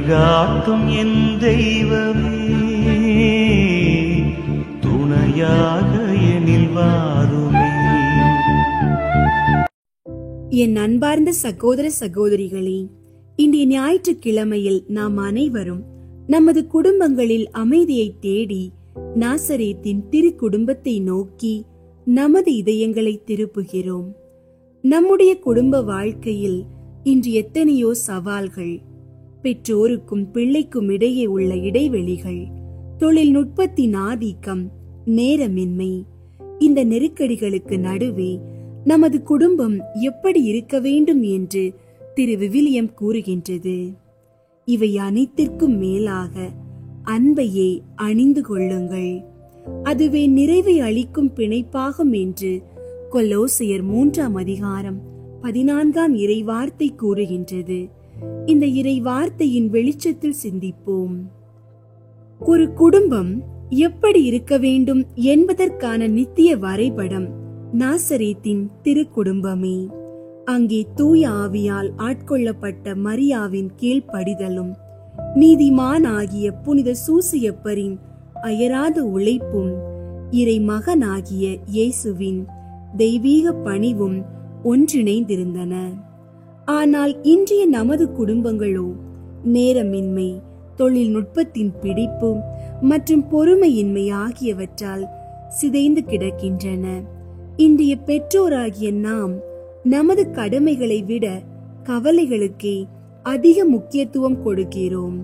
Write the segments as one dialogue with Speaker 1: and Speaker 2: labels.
Speaker 1: வழிகாட்டும் என் தெய்வமே, துணையாக எனில் வாருமே.
Speaker 2: என் அன்பார்ந்த சகோதர சகோதரிகளே, இன்றைய ஞாயிற்றுக்கிழமையில் நாம் அனைவரும் நமது குடும்பங்களில் அமைதியை தேடி நாசரேத்தின் திரு குடும்பத்தை நோக்கி நமது இதயங்களை திருப்புகிறோம். நம்முடைய குடும்ப வாழ்க்கையில் இன்று எத்தனையோ சவால்கள், பெற்றோருக்கும் பிள்ளைக்கும் இடையே உள்ள இடைவெளிகள், தொழில்நுட்பத்தின் ஆதிக்கம், நேரமின்மை, இந்த நெருக்கடிகளுக்கு நடுவே நமது குடும்பம் எப்படி இருக்க வேண்டும் என்று திரு விவிலியம் கூறுகின்றது. இவை அனைத்திற்கும் மேலாக அன்பையே அணிந்து கொள்ளுங்கள், அதுவே நிறைவை அளிக்கும் பிணைப்பாகும் என்று கொலோசியர் 3:14 இறைவார்த்தை கூறுகின்றது. இந்த இறைவார்த்தையின் வெளிச்சத்தில் சிந்திப்போம். ஒரு குடும்பம் எப்படி இருக்க வேண்டும் என்பதற்கான நித்திய வரைபடம் நாசரேத்தின் திரு குடும்பமே. அங்கே தூய ஆவியால் ஆட்கொள்ளப்பட்ட மரியாவின் கீழ்ப்படிதலும், நீதிமான் ஆகிய புனித சூசியப்பரின் அயராத உழைப்பும், இறை மகனாகிய இயேசுவின் தெய்வீக பணிவும் ஒன்றிணைந்திருந்தன. ஆனால் இன்றைய நமது குடும்பங்களோ நேரமின்மை, தொழில்நுட்பத்தின் பிடிப்பு மற்றும் பொறுமையின்மை ஆகியவற்றால் சிதைந்து கிடக்கின்றன. இன்றைய பெற்றோராகிய நாம் நமது கடமைகளை விட கவலைகளுக்கே அதிக முக்கியத்துவம் கொடுக்கிறோம்.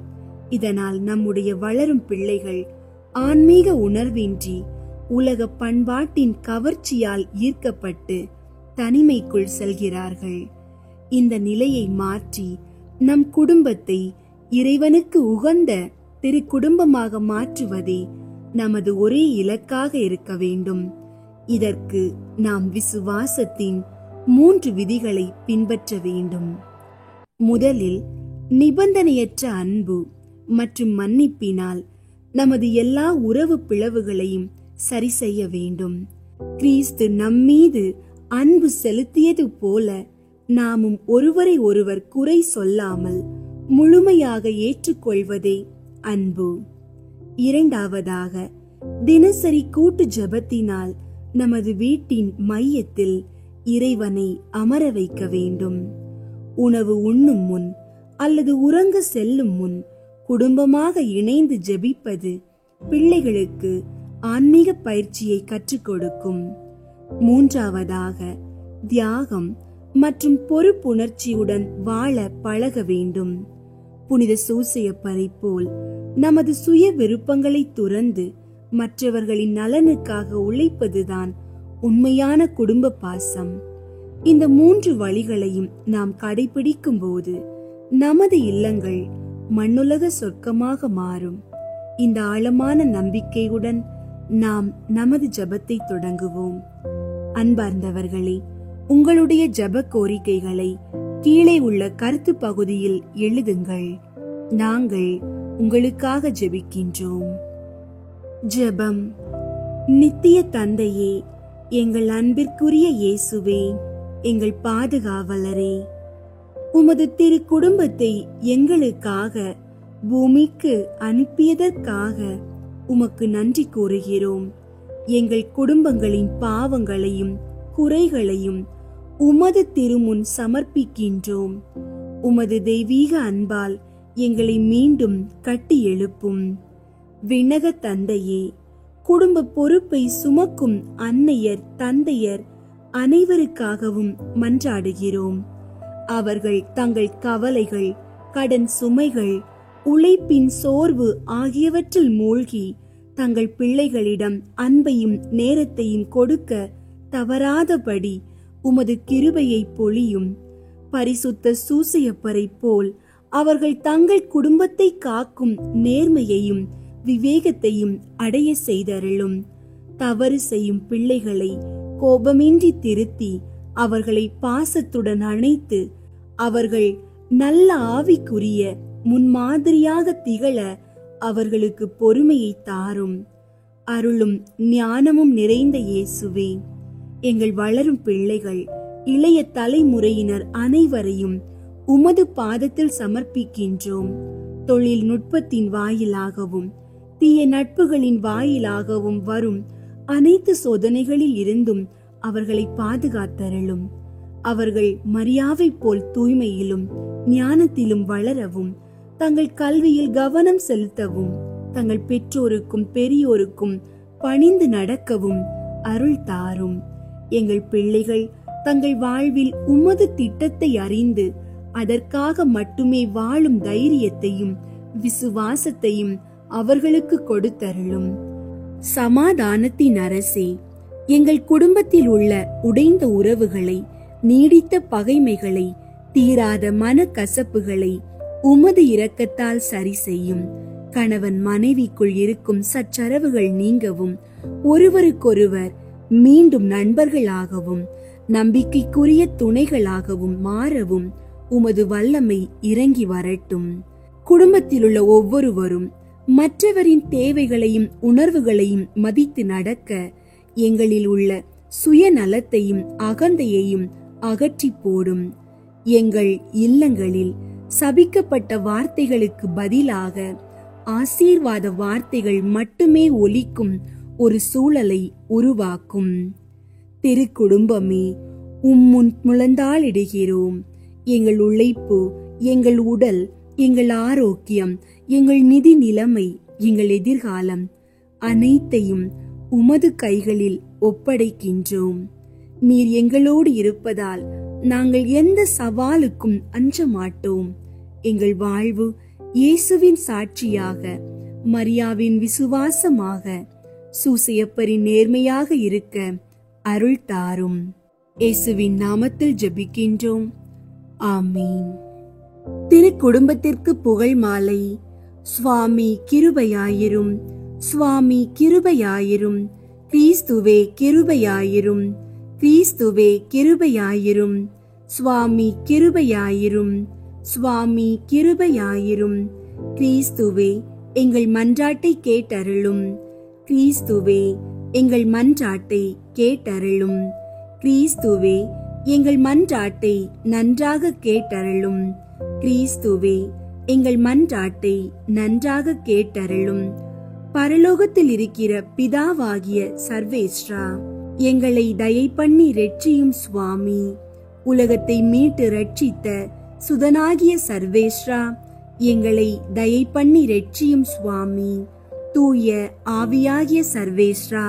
Speaker 2: இதனால் நம்முடைய வளரும் பிள்ளைகள் ஆன்மீக உணர்வின்றி உலக பண்பாட்டின் கவர்ச்சியால் ஈர்க்கப்பட்டு தனிமைக்குள் செல்கிறார்கள். இந்த நிலையை மாற்றி நம் குடும்பத்தை இறைவனுக்கு உகந்த திரு குடும்பமாக மாற்றுவதே நமது ஒரே இலக்காக இருக்க வேண்டும். இதற்கு நாம் விசுவாசத்தின் 3 விதிகளை பின்பற்ற வேண்டும். முதலில், நிபந்தனையற்ற அன்பு மற்றும் மன்னிப்பினால் நமது எல்லா உறவு பிளவுகளையும் சரி செய்ய வேண்டும். கிறிஸ்து நம்மீது அன்பு செலுத்தியது போல நாமும் ஒருவரை ஒருவர் குறை சொல்லாமல் முழுமையாக ஏற்றுக்கொள்வதே அன்பு. இரண்டாவதாக, தினசரி கூட்டு ஜெபத்தினால் நமது வீட்டின் மையத்தில் இறைவனை அமர வைக்க வேண்டும். உணவு உண்ணும் முன் அல்லது உறங்க செல்லும் முன் குடும்பமாக இணைந்து ஜெபிப்பது பிள்ளைகளுக்கு ஆன்மீக பயிற்சியை கற்றுக் கொடுக்கும். மூன்றாவதாக, தியாகம் மற்றும் பொறுப்புணர்ச்சியுடன் வாழ பழக வேண்டும். புனித சூசையப்பரை போல் நமது சுய விருப்பங்களை துறந்து மற்றவர்களின் நலனுக்காக உழைப்பதுதான் உண்மையான குடும்ப பாசம். இந்த 3 வழிகளையும் நாம் கடைபிடிக்கும் போது நமது இல்லங்கள் மண்ணுலக சொர்க்கமாக மாறும். இந்த ஆழமான நம்பிக்கையுடன் நாம் நமது ஜெபத்தை தொடங்குவோம். அன்பார்ந்தவர்களே, உங்களுடைய ஜெப கோரிக்கைகளை கீழே உள்ள கருத்து பகுதியில் எழுதுங்கள். நாங்கள் உங்களுக்காக ஜெபிக்கின்றோம். ஜெபம். நித்திய தந்தையே, எங்கள் அன்பிற்குரிய இயேசுவே, எங்கள் பாதுகாவலரே, உமது திரு குடும்பத்தை எங்களுக்காக பூமிக்கு அனுப்பியதற்காக உமக்கு நன்றி கூறுகிறோம். எங்கள் குடும்பங்களின் பாவங்களையும் குறைகளையும் உமது திருமுன் சமர்ப்பிக்கின்றோம். உமது தெய்வீக அன்பால் எங்களை மீண்டும் கட்டி எழுப்பும். விண்ணக தந்தையே, குடும்ப பொறுப்பை சுமக்கும் அன்னையர் தந்தையர் அனைவருக்காகவும் மன்றாடுகிறோம். அவர்கள் தங்கள் கவலைகள், கடன் சுமைகள், உழைப்பின் சோர்வு ஆகியவற்றில் மூழ்கி தங்கள் பிள்ளைகளிடம் அன்பையும் நேரத்தையும் கொடுக்க தவறாதபடி உமது கிருபையை பொழியும். பரிசுத்த சூசையப்பரை போல் அவர்கள் தங்கள் குடும்பத்தை காக்கும் நேர்மையையும் விவேகத்தையும் அடைய செய்தருளும். தவறு செய்யும் பிள்ளைகளை கோபமின்றி திருத்தி அவர்களை பாசத்துடன் அணைத்து அவர்கள் நல்ல ஆவிக்குரிய முன்மாதிரியாக திகழ அவர்களுக்கு பொறுமையை தாரும். அருளும் ஞானமும் நிறைந்த இயேசுவே, எங்கள் வளரும் பிள்ளைகள், இளைய தலைமுறையினர் அனைவரையும் உமது பாதத்தில் சமர்ப்பிக்கின்றோம். தொழில்நுட்பத்தின் வாயிலாகவும் தீய நட்புகளின் வாயிலாகவும் வரும் அனைத்து சோதனைகளில் இருந்தும் அவர்களை பாதுகாத்தருளும். அவர்கள் மரியாவை போல் தூய்மையிலும் ஞானத்திலும் வளரவும், தங்கள் கல்வியில் கவனம் செலுத்தவும், தங்கள் பெற்றோருக்கும் பெரியோருக்கும் பணிந்து நடக்கவும் அருள் தாரும். எங்கள் பிள்ளைகள் தங்கள் வாழ்வில் உமது திட்டத்தை அறிந்து அதற்காக மட்டுமே வாழும் தைரியத்தையும் விசுவாசத்தையும் அவர்களுக்கு கொடுத்தருளும். சமாதானத்தின் அரசே, எங்கள் குடும்பத்தில் உள்ள உடைந்த உறவுகளை, நீடித்த பகைமைகளை, தீராத மனக்கசப்புகளை உமது இரக்கத்தால் சரி செய்யும். கணவன் மனைவிக்குள் இருக்கும் சச்சரவுகள் நீங்கவும், ஒருவருக்கொருவர் மீண்டும் நண்பர்களாகவும் நம்பிக்கைக்குரிய துணைகளாகவும் மாறவும் உமது வல்லமை இறங்கி வரட்டும். குடும்பத்தில் உள்ள ஒவ்வொருவரும் மற்றவரின் தேவைகளையும் உணர்வுகளையும் மதித்து நடக்க எங்களில் உள்ள சுயநலத்தையும் அகந்தையையும் அகற்றி போடும். எங்கள் இல்லங்களில் சபிக்கப்பட்ட வார்த்தைகளுக்கு பதிலாக ஆசீர்வாத வார்த்தைகள் மட்டுமே ஒலிக்கும் ஒரு சூழலை உருவாக்கும். திருக்குடும்பமே, உம்முன் முழந்தாளிடுகிறோம். எங்கள் உழைப்பு, எங்கள் உடல், எங்கள் ஆரோக்கியம், எங்கள் நிதி நிலைமை, எங்கள் எதிர்காலம் அனைத்தையும் உமது கைகளில் ஒப்படைக்கின்றோம். நீர் எங்களோடு இருப்பதால் நாங்கள் எந்த சவாலுக்கும் அஞ்ச மாட்டோம். எங்கள் வாழ்வு இயேசுவின் சாட்சியாக, மரியாவின் விசுவாசமாக, சூசையப்பரின் நேர்மையாக இருக்க அருள் தாரும். இயேசுவின் நாமத்தில் ஜெபிக்கின்றோம். ஆமீன். திருக்குடும்பத்திற்கு புகழ் மாலை. சுவாமி கிருபையாயிரும், சுவாமி கிருபையாயிரும், கிறிஸ்துவே கிருபையாயிரும், கிறிஸ்துவே கிருபையாயிரும், சுவாமி கிருபையாயிரும், சுவாமி கிருபையாயிரும். கிறிஸ்துவே எங்கள் மன்றாட்டை கேட்டருளும், கிறிஸ்துவே எங்கள் மன்றாட்டை கேட்டருளும், கிறிஸ்துவே எங்கள் மன்றாட்டை நன்றாக கேட்டருளும், கிறிஸ்துவே எங்கள் மன்றாட்டை நன்றாக கேட்டருளும். பரலோகத்தில் இருக்கிற பிதாவாகிய சர்வேஸ்வரா, எங்களை தயை பண்ணி இரட்சியும் சுவாமி. உலகத்தை மீட்டு இரட்சித்த சுதனாகிய சர்வேஸ்வரா, எங்களை தயை பண்ணி இரட்சியும் சுவாமி. தூய ஆவியாகிய சர்வேஸ்வரா,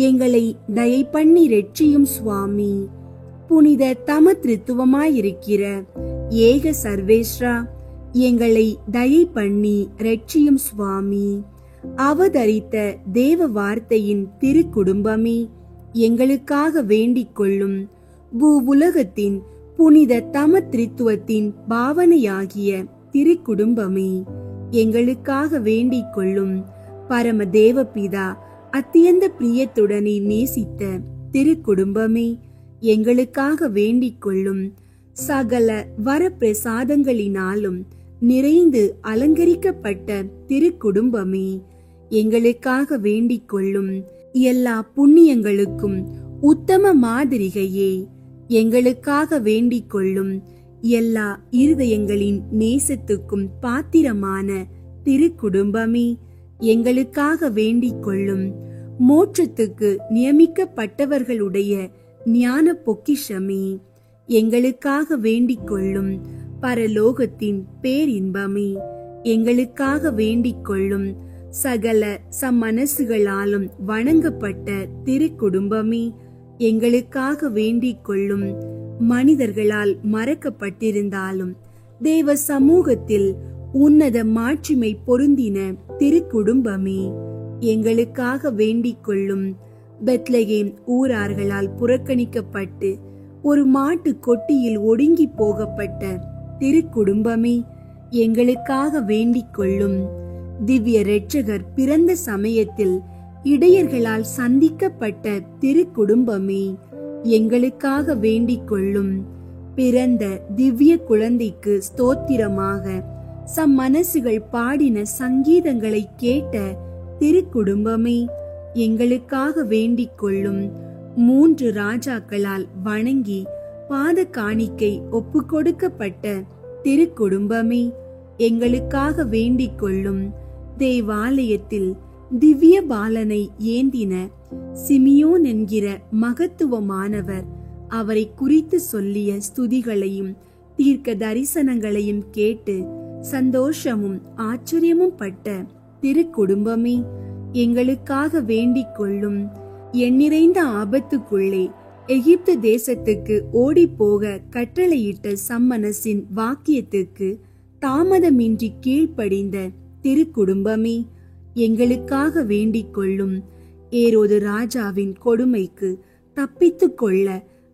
Speaker 2: எங்களை தயை பண்ணி இரட்சியும் சுவாமி. புனித தமத்ரித்துவமாயிருக்கிற ஏக சர்வேஸ்வரா, எங்களை தயை பண்ணி இரட்சியும் சுவாமி. அவதரித்த தேவ வார்த்தையின் திருக்குடும்பமே, எங்களுக்காக வேண்டிக் கொள்ளும். பூவுலகத்தின் புனித தமத்ரித்துவத்தின் பாவனையாகிய திருக்குடும்பமே, எங்களுக்காக வேண்டிக் கொள்ளும். பரம தேவபிதா அத்தியந்த பிரியத்துடனே நேசித்த திருக்குடும்பமே, எங்களுக்காக வேண்டிக் கொள்ளும். சகல வரப்பிரசாதங்களினாலும் நிறைந்து அலங்கரிக்கப்பட்ட திருக்குடும்பமே, எங்களுக்காக வேண்டிக் கொள்ளும். எல்லா புண்ணியங்களுக்கும் உத்தம மாதிரிகையே, எங்களுக்காக வேண்டிக் கொள்ளும். எல்லா இருதயங்களின் நேசத்துக்கும் பாத்திரமான திருக்குடும்பமே, எங்களுக்காக வேண்டிக் கொள்ளும். மோட்சத்துக்கு நியமிக்கப்பட்டவர்களுடைய ஞான பொக்கிஷமே, எங்களுக்காக வேண்டிக் கொள்ளும். பரலோகத்தின் பேரின்பமே, எங்களுக்காக வேண்டிக் கொள்ளும். சகல சம்மனசுகளாலும் வணங்கப்பட்ட திருக்குடும்பமே, எங்களுக்காக வேண்டிக் கொள்ளும். மனிதர்களால் மறக்கப்பட்டிருந்தாலும் தேவ சமூகத்தில் உன்னத மாட்சிமை பொருந்தின திருக்குடும்பமே, எங்களுக்காக வேண்டிக் கொள்ளும். பெத்லகேம் ஊரார்களால் புறக்கணிக்கப்பட்டு ஒரு மாட்டு கொட்டியில் ஒடுங்கி போகப்பட்ட திருக்குடும்பமே, எங்களுக்காக வேண்டிக் கொள்ளும். திவ்ய இரட்சகர் பிறந்த சமயத்தில் இடையர்களால் சந்திக்கப்பட்ட திருக்குடும்பமே, எங்களுக்காக வேண்டிக் கொள்ளும். பிறந்த திவ்ய குழந்தைக்கு ஸ்தோத்திரமாக சம்மனசுகள் பாடின சங்கீதங்களை கேட்ட திருக்குடும்பமே, எங்களுக்காக வேண்டிக் கொள்ளும். 3 ராஜாக்களால் வணங்கி பாத காணிக்கை ஒப்பு கொடுக்கப்பட்ட திருக்குடும்பமே, எங்களுக்காக வேண்டிக் கொள்ளும். தேவாலயத்தில் திவ்ய பாலனை ஏந்தின சிமியோன் என்கிற மகத்துவமானவர் அவரை குறித்து சொல்லிய ஸ்துதிகளையும் தீர்க்க தரிசனங்களையும் கேட்டு சந்தோஷமும் ஆச்சரியமும் பட்ட திருக்குடும்பமே, எங்களுக்காக வேண்டிக் கொள்ளும். எண்ணிறைந்த ஆபத்துக்குள்ளே எகிப்து தேசத்துக்கு ஓடிப்போக கட்டளையிட்ட சம்மனசின் வாக்கியத்துக்கு தாமதமின்றி கீழ்ப்படிந்த திருக்குடும்பமே, எங்களுக்காக வேண்டிக் கொள்ளும். ஏரோது ராஜாவின் கொடுமைக்கு தப்பித்துக் கொள்ள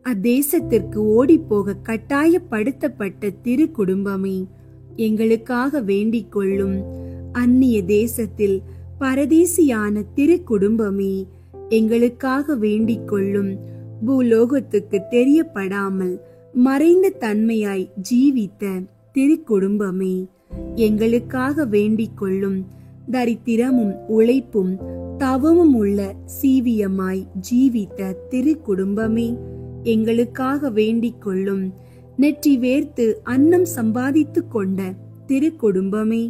Speaker 2: அத்தேசத்திற்கு ஓடிப்போக கட்டாயப்படுத்தப்பட்ட திருக்குடும்பமே, எங்களுக்காக வேண்டிக் கொள்ளும். அந்நிய தேசத்தில் பரதேசியான திருக்குடும்பமே, எங்களுக்காக வேண்டிக் கொள்ளும். பூலோகத்துக்கு தெரியப்படாமல் மறைந்த தன்மையாய் ஜீவித்த திருக்குடும்பமே, எங்களுக்காக வேண்டிக் கொள்ளும். தரித்திரமும் உழைப்பும் தவமும் உள்ள சீவியமாய் ஜீவித்த திருக்குடும்பமே, எங்களுக்காக வேண்டிக் கொள்ளும். நெற்றி வேர்த்து அன்னம் சம்பாதித்துக் கொண்ட திருக்குடும்பமே,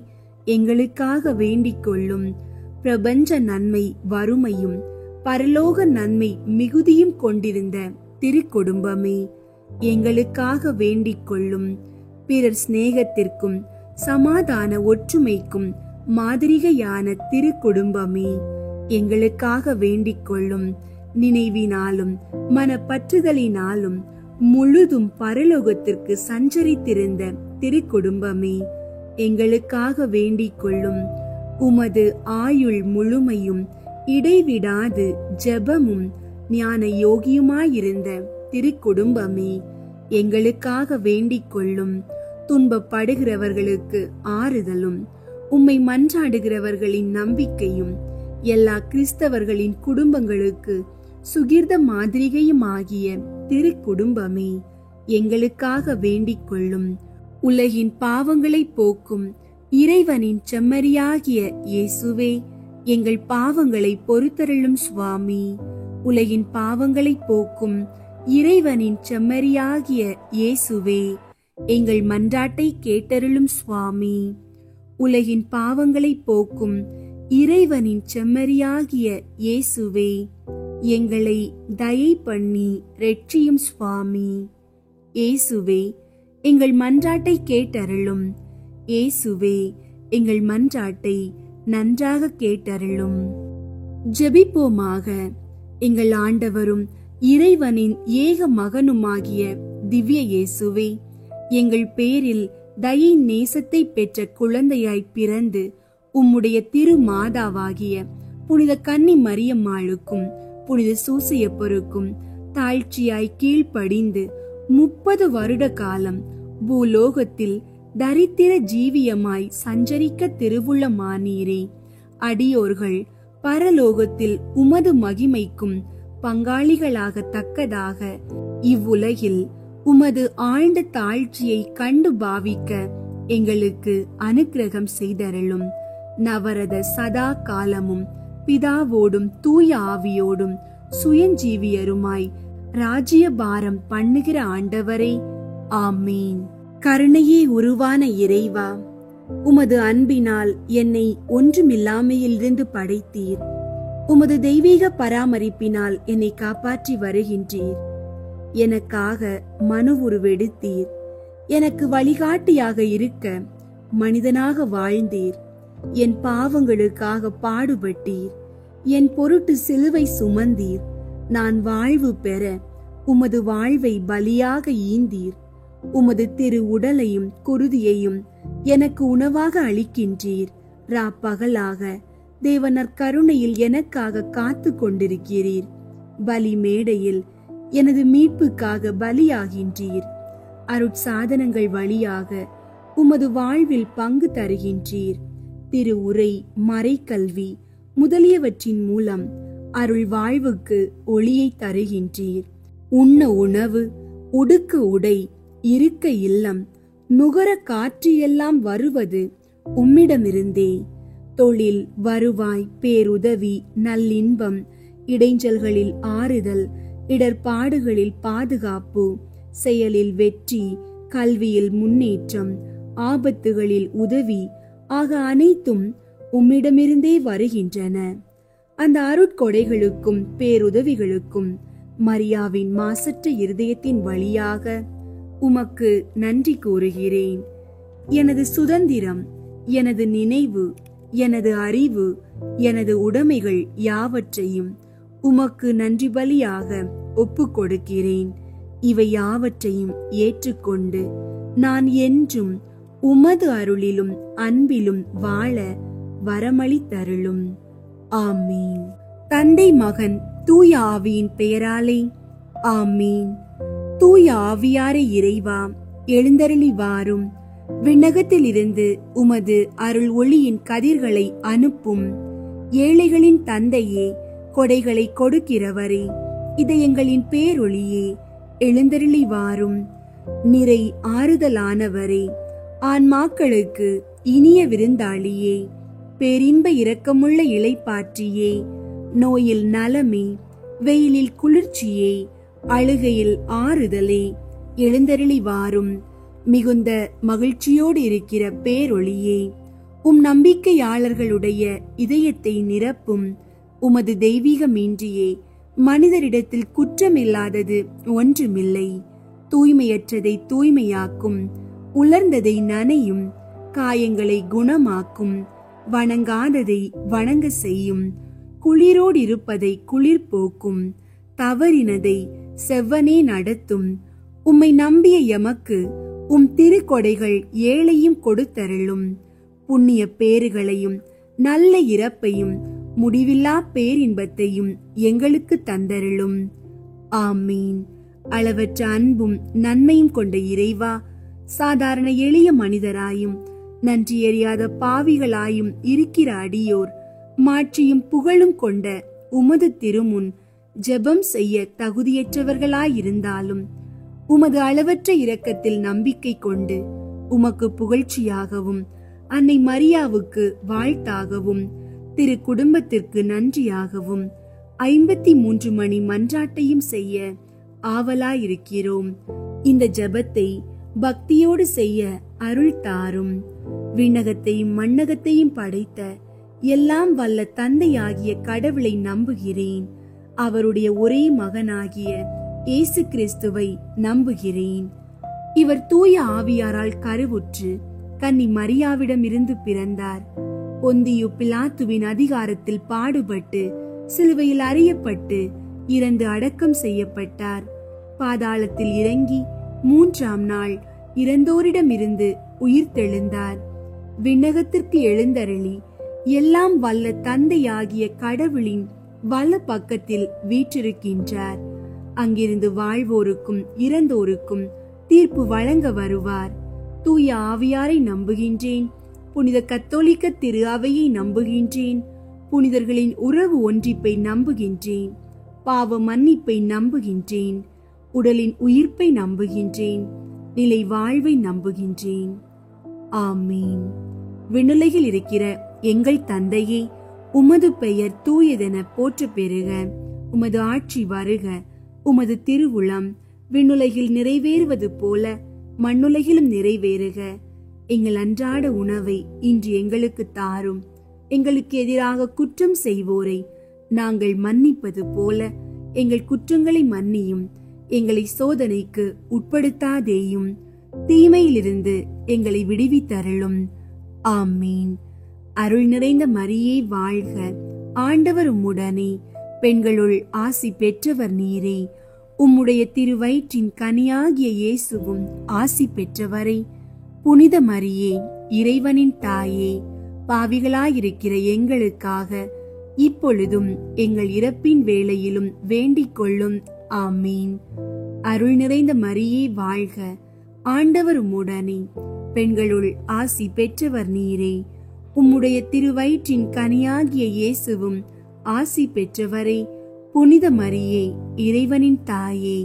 Speaker 2: எங்களுக்காக வேண்டிக் கொள்ளும். பிரபஞ்ச நன்மை வறுமையும் பரலோக நன்மை மிகுதியும் கொண்டிருந்த திருக்குடும்பமே, எங்களுக்காக வேண்டிக் கொள்ளும். பிறர் சிநேகத்திற்கும் சமாதான ஒற்றுமைக்கும் மாதிரிகையான திருக்குடும்பமே, எங்களுக்காக வேண்டிக் கொள்ளும். நினைவினாலும் மனப்பற்றுதலினாலும் முழுதும் பரலோகத்திற்கு சஞ்சரித்திருந்த திருக்குடும்பமே, எங்களுக்காக வேண்டிக் கொள்ளும். உமது ஆயுள் முழுமையும் இடைவிடாது ஜெபமும் ஞான யோகியுமாயிருந்த திருக்குடும்பமே, எங்களுக்காக வேண்டிக் கொள்ளும். துன்பப்படுகிறவர்களுக்கு ஆறுதலும் உம்மை மன்றாடுகிறவர்களின் நம்பிக்கையும் எல்லா கிறிஸ்தவர்களின் குடும்பங்களுக்கு சுகிர்த மாதிரிகையுமாகிய திருக்குடும்பமே, எங்களுக்காக வேண்டிக் கொள்ளும். உலகின் பாவங்களை போக்கும் இறைவனின் செம்மறியாகிய இயேசுவே, எங்கள் பாவங்களை பொறுத்தருளும் சுவாமி. உலகின் பாவங்களை போக்கும் இறைவனின் செம்மறியாகிய இயேசுவே, எங்கள் மன்றாட்டை கேட்டருளும் சுவாமி. உலகின் பாவங்களை போக்கும் இறைவனின் செம்மறியாகிய இயேசுவே, எங்களை தயை பண்ணி இரட்சியும் சுவாமி. இயேசுவே, எங்கள் மன்றாட்டை கேட்டருளும். இயேசுவே, எங்கள் மன்றாட்டை நன்றாக கேட்டருளும். ஜெபிப்போமாக. எங்கள் ஆண்டவரும் இறைவனின் ஏக மகனுமாகிய திவ்ய இயேசுவே, எங்கள் பேரில் தயை நேசத்தை பெற்ற குழந்தையாய் பிறந்து உம்முடைய திருமாதாவாகிய புனித கன்னி மரியம்மாளுக்கும் புனித சூசையப்பருக்கும் தாழ்ச்சியாய் கீழ்ப்படிந்து 30 வருட காலம் பூலோகத்தில் தரித்திர ஜீவியமாய் சஞ்சரிக்க திருவுள்ளமானீரே. அடியோர்கள் பரலோகத்தில் உமது மகிமைக்கும் பங்காளிகளாக தக்கதாக இவ்வுலகில் உமது ஆழ்ந்த தாழ்ச்சியை கண்டு பாவிக்க எங்களுக்கு அனுக்கிரகம் செய்தருளும். நவரத சதா காலமும் பிதாவோடும் தூய ஆவியோடும் சுயஞ்சீவியருமாய் ராஜ்யபாரம் பண்ணுகிற ஆண்டவரே, ஆமீன். கருணையே உருவான இறைவா, உமது அன்பினால் என்னை ஒன்றுமில்லாமையிலிருந்து படைத்தீர். உமது தெய்வீக பராமரிப்பினால் என்னை காப்பாற்றி வருகின்றீர். எனக்காக மனு உருவெடுத்தீர். எனக்கு வழிகாட்டியாக இருக்க மனிதனாக வாழ்ந்தீர். என் பாவங்களுக்காக பாடுபட்டீர். என் பொருட்டு சிலுவை சுமந்தீர். நான் வாழ்வு பெற உமது வாழ்வை பலியாக ஈந்தீர். உமது திரு உடலையும் குருதியையும் எனக்கு உணவாக அளிக்கின்றீர். பகலாக தேவனர் கருணையில் எனக்காக காத்து கொண்டிருக்கிறீர். பலி மேடையில் எனது மீட்புக்காக பலியாகின்றீர். அருட்சாதனங்கள் வழியாக உமது வாழ்வில் பங்கு தருகின்றீர். திரு உரை, மறைக்கல்வி முதலியவற்றின் மூலம் அருள் வாழ்வுக்கு ஒளியை தருகின்றீர். உண்ண உணவு, உடுக்க உடை, இருக்க இல்லம், நுகர காற்று எல்லாம் வருவது உம்மிடமிருந்தே. தொழில், வருவாய், பேருதவி, நல்லின்பம், இடைஞ்சல்களில் ஆறுதல், இடர்பாடுகளில் பாதுகாப்பு, செயலில் வெற்றி, கல்வியில் முன்னேற்றம், ஆபத்துகளில் உதவி ஆக அனைத்தும் உம்மிடமிருந்தே வருகின்றன. அந்த அருட்கொடைகளுக்கும் பேருதவிகளுக்கும் மரியாவின் மாசற்ற இருதயத்தின் வழியாக உமக்கு நன்றி கூறுகிறேன். எனது சுதந்திரம், எனது நினைவு, எனது அறிவு, எனது உடைமைகள் யாவற்றையும் உமக்கு நன்றி பலியாக ஒப்பு கொடுக்கிறேன். இவை யாவற்றையும் ஏற்றுக்கொண்டு நான் என்றும் உமது அருளிலும் அன்பிலும் வாழ வரமளித்தருளும். ஆமீன். தந்தை, மகன், தூய ஆவியின் பெயராலே ஆமீன். தூய ஆவியாரே இறைவா, எழுந்தருளி வாரும். விண்ணகத்திலிருந்து உமது அருள் ஒளியின் கதிர்களை அனுப்பும். ஏழைகளின் தந்தையே, கொடைகளை கொடுக்கிறவரே, இதயங்களின் பேரொளியே, எழுந்தருளி வாரும். நிறை ஆறுதலானவரே, ஆன்மாக்களுக்கு இனிய விருந்தாளியே, பேரின்ப இரக்கமுள்ள இளைப்பாற்றியே, நோயில் நலமே, வெயிலில் குளிர்ச்சியே, அழுகையில் ஆறுதலே, எழுந்தருளி வாரும். மிகுந்த மகிழ்ச்சியோடு இருக்கிற பேரொளியே, நம்பிக்கையாளர்களுடைய இதயத்தை நிரப்பும். உமது தெய்வீக மீன்றியே மனிதரிடத்தில் குற்றமில்லாதது ஒன்றுமில்லை. தூய்மையற்றதை தூய்மையாக்கும், உலர்ந்ததை நனையும், காயங்களை குணமாக்கும், வணங்காததை வணங்க செய்யும், குளிரோடு இருப்பதை குளிர் போக்கும், தவறினதை செவ்வனே நடத்தும். உம்மை நம்பிய எமக்கு திருக்கொடைகள் ஏழையும் கொடுத்தருளும். புண்ணிய பேறுகளையும் நல்ல இறப்பையும் முடிவில்லா பேரின்பத்தையும் எங்களுக்கு தந்தருளும். ஆமீன். அளவற்ற அன்பும் நன்மையும் கொண்ட இறைவா, சாதாரண எளிய மனிதராயும் நன்றியறியாத பாவிகளாயும் இருக்கிற அடியோர் மாற்றியும் புகழும் கொண்ட உமது திருமுன் ஜெபம் செய்ய தகுதியற்றவர்களாயிருந்தாலும் உமது அளவற்ற இரக்கத்தில் நம்பிக்கை கொண்டு உமக்கு புகழ்ச்சியாகவும் அன்னை மரியாவுக்கு வாழ்த்தாகவும் திரு குடும்பத்திற்கு நன்றியாகவும் 53 மணி மன்றாட்டையும் செய்ய ஆவலாயிருக்கிறோம். இந்த ஜெபத்தை பக்தியோடு செய்ய அருள் தாரும். விண்ணகத்தையும் மண்ணகத்தையும் படைத்த எல்லாம் வல்ல தந்தையாகிய கடவுளை நம்புகிறேன். அவருடைய ஒரே மகனாகிய இயேசு கிறிஸ்துவை நம்புகிறேன். இவர் தூய ஆவியாரால் கருவுற்று கன்னி மரியாவிடம் இருந்து பிறந்தார். பொந்தியு பிலாத்துவின் அதிகாரத்தில் பாடுபட்டு சிலுவையில் அறையப்பட்டு இறந்து அடக்கம் செய்யப்பட்டார். பாதாளத்தில் இறங்கி 3ஆம் நாள் இறந்தோரிடமிருந்து உயிர்த்தெழுந்தார். விண்ணகத்திற்கு எழுந்தருளி எல்லாம் வல்ல தந்தையாகிய கடவுளின் வல பக்கத்தில் வீற்றிருக்கின்றார். அங்கிருந்து வாழ்வோருக்கும் இறந்தோருக்கும் தீர்ப்பு வழங்க வருவார். தூய ஆவியாரை நம்புகின்றேன். புனித கத்தோலிக்க திரு அவையை நம்புகின்றேன். புனிதர்களின் உறவு ஒன்றிப்பை நம்புகின்றேன். பாவ மன்னிப்பை நம்புகின்றேன். உடலின் உயிர்ப்பை நம்புகின்றேன். நிலை வாழ்வை நம்புகின்றேன். ஆமீன். விண்ணுலகில் இருக்கிற எங்கள் தந்தையே, உமது பெயர் தூயதென போற்ற பெறுக. உமது ஆட்சி வருக. உமது திருவுளம் விண்ணுலகில் நிறைவேறுவது போல மண்ணுலகிலும் நிறைவேறுக. எங்கள் அன்றாட உணவை இன்று எங்களுக்கு தாரும். எங்களுக்கு எதிராக குற்றம் செய்வோரை நாங்கள் மன்னிப்பது போல எங்கள் குற்றங்களை மன்னியும். எங்களை சோதனைக்கு உட்படுத்தாதேயும், தீமையிலிருந்து எங்களை விடுவித்தருளும். ஆமீன். அருள் நிறைந்த மரியே வாழ்க. ஆண்டவர் உம்முடனே, பெண்களுள் ஆசி பெற்றவர் நீரே. உம்முடைய திருவயிற்றின் கனியாகிய இயேசுவும் ஆசி பெற்றவரே. புனித மரியே, இறைவனின் தாயே, பாவிகளாயிருக்கிற எங்களுக்காக இப்பொழுதும் எங்கள் இறப்பின் வேளையிலும் வேண்டிக் கொள்ளும். ஆமீன். அருள் நிறைந்த மரியே வாழ்க. ஆண்டவர் உம்முடனே, பெண்களுள் ஆசி பெற்றவர் நீரே. உம்முடைய திருவயிற்றின் கனியாகிய இயேசுவும் ஆசி பெற்றவரே. புனித மரியே, இறைவனின் தாயே,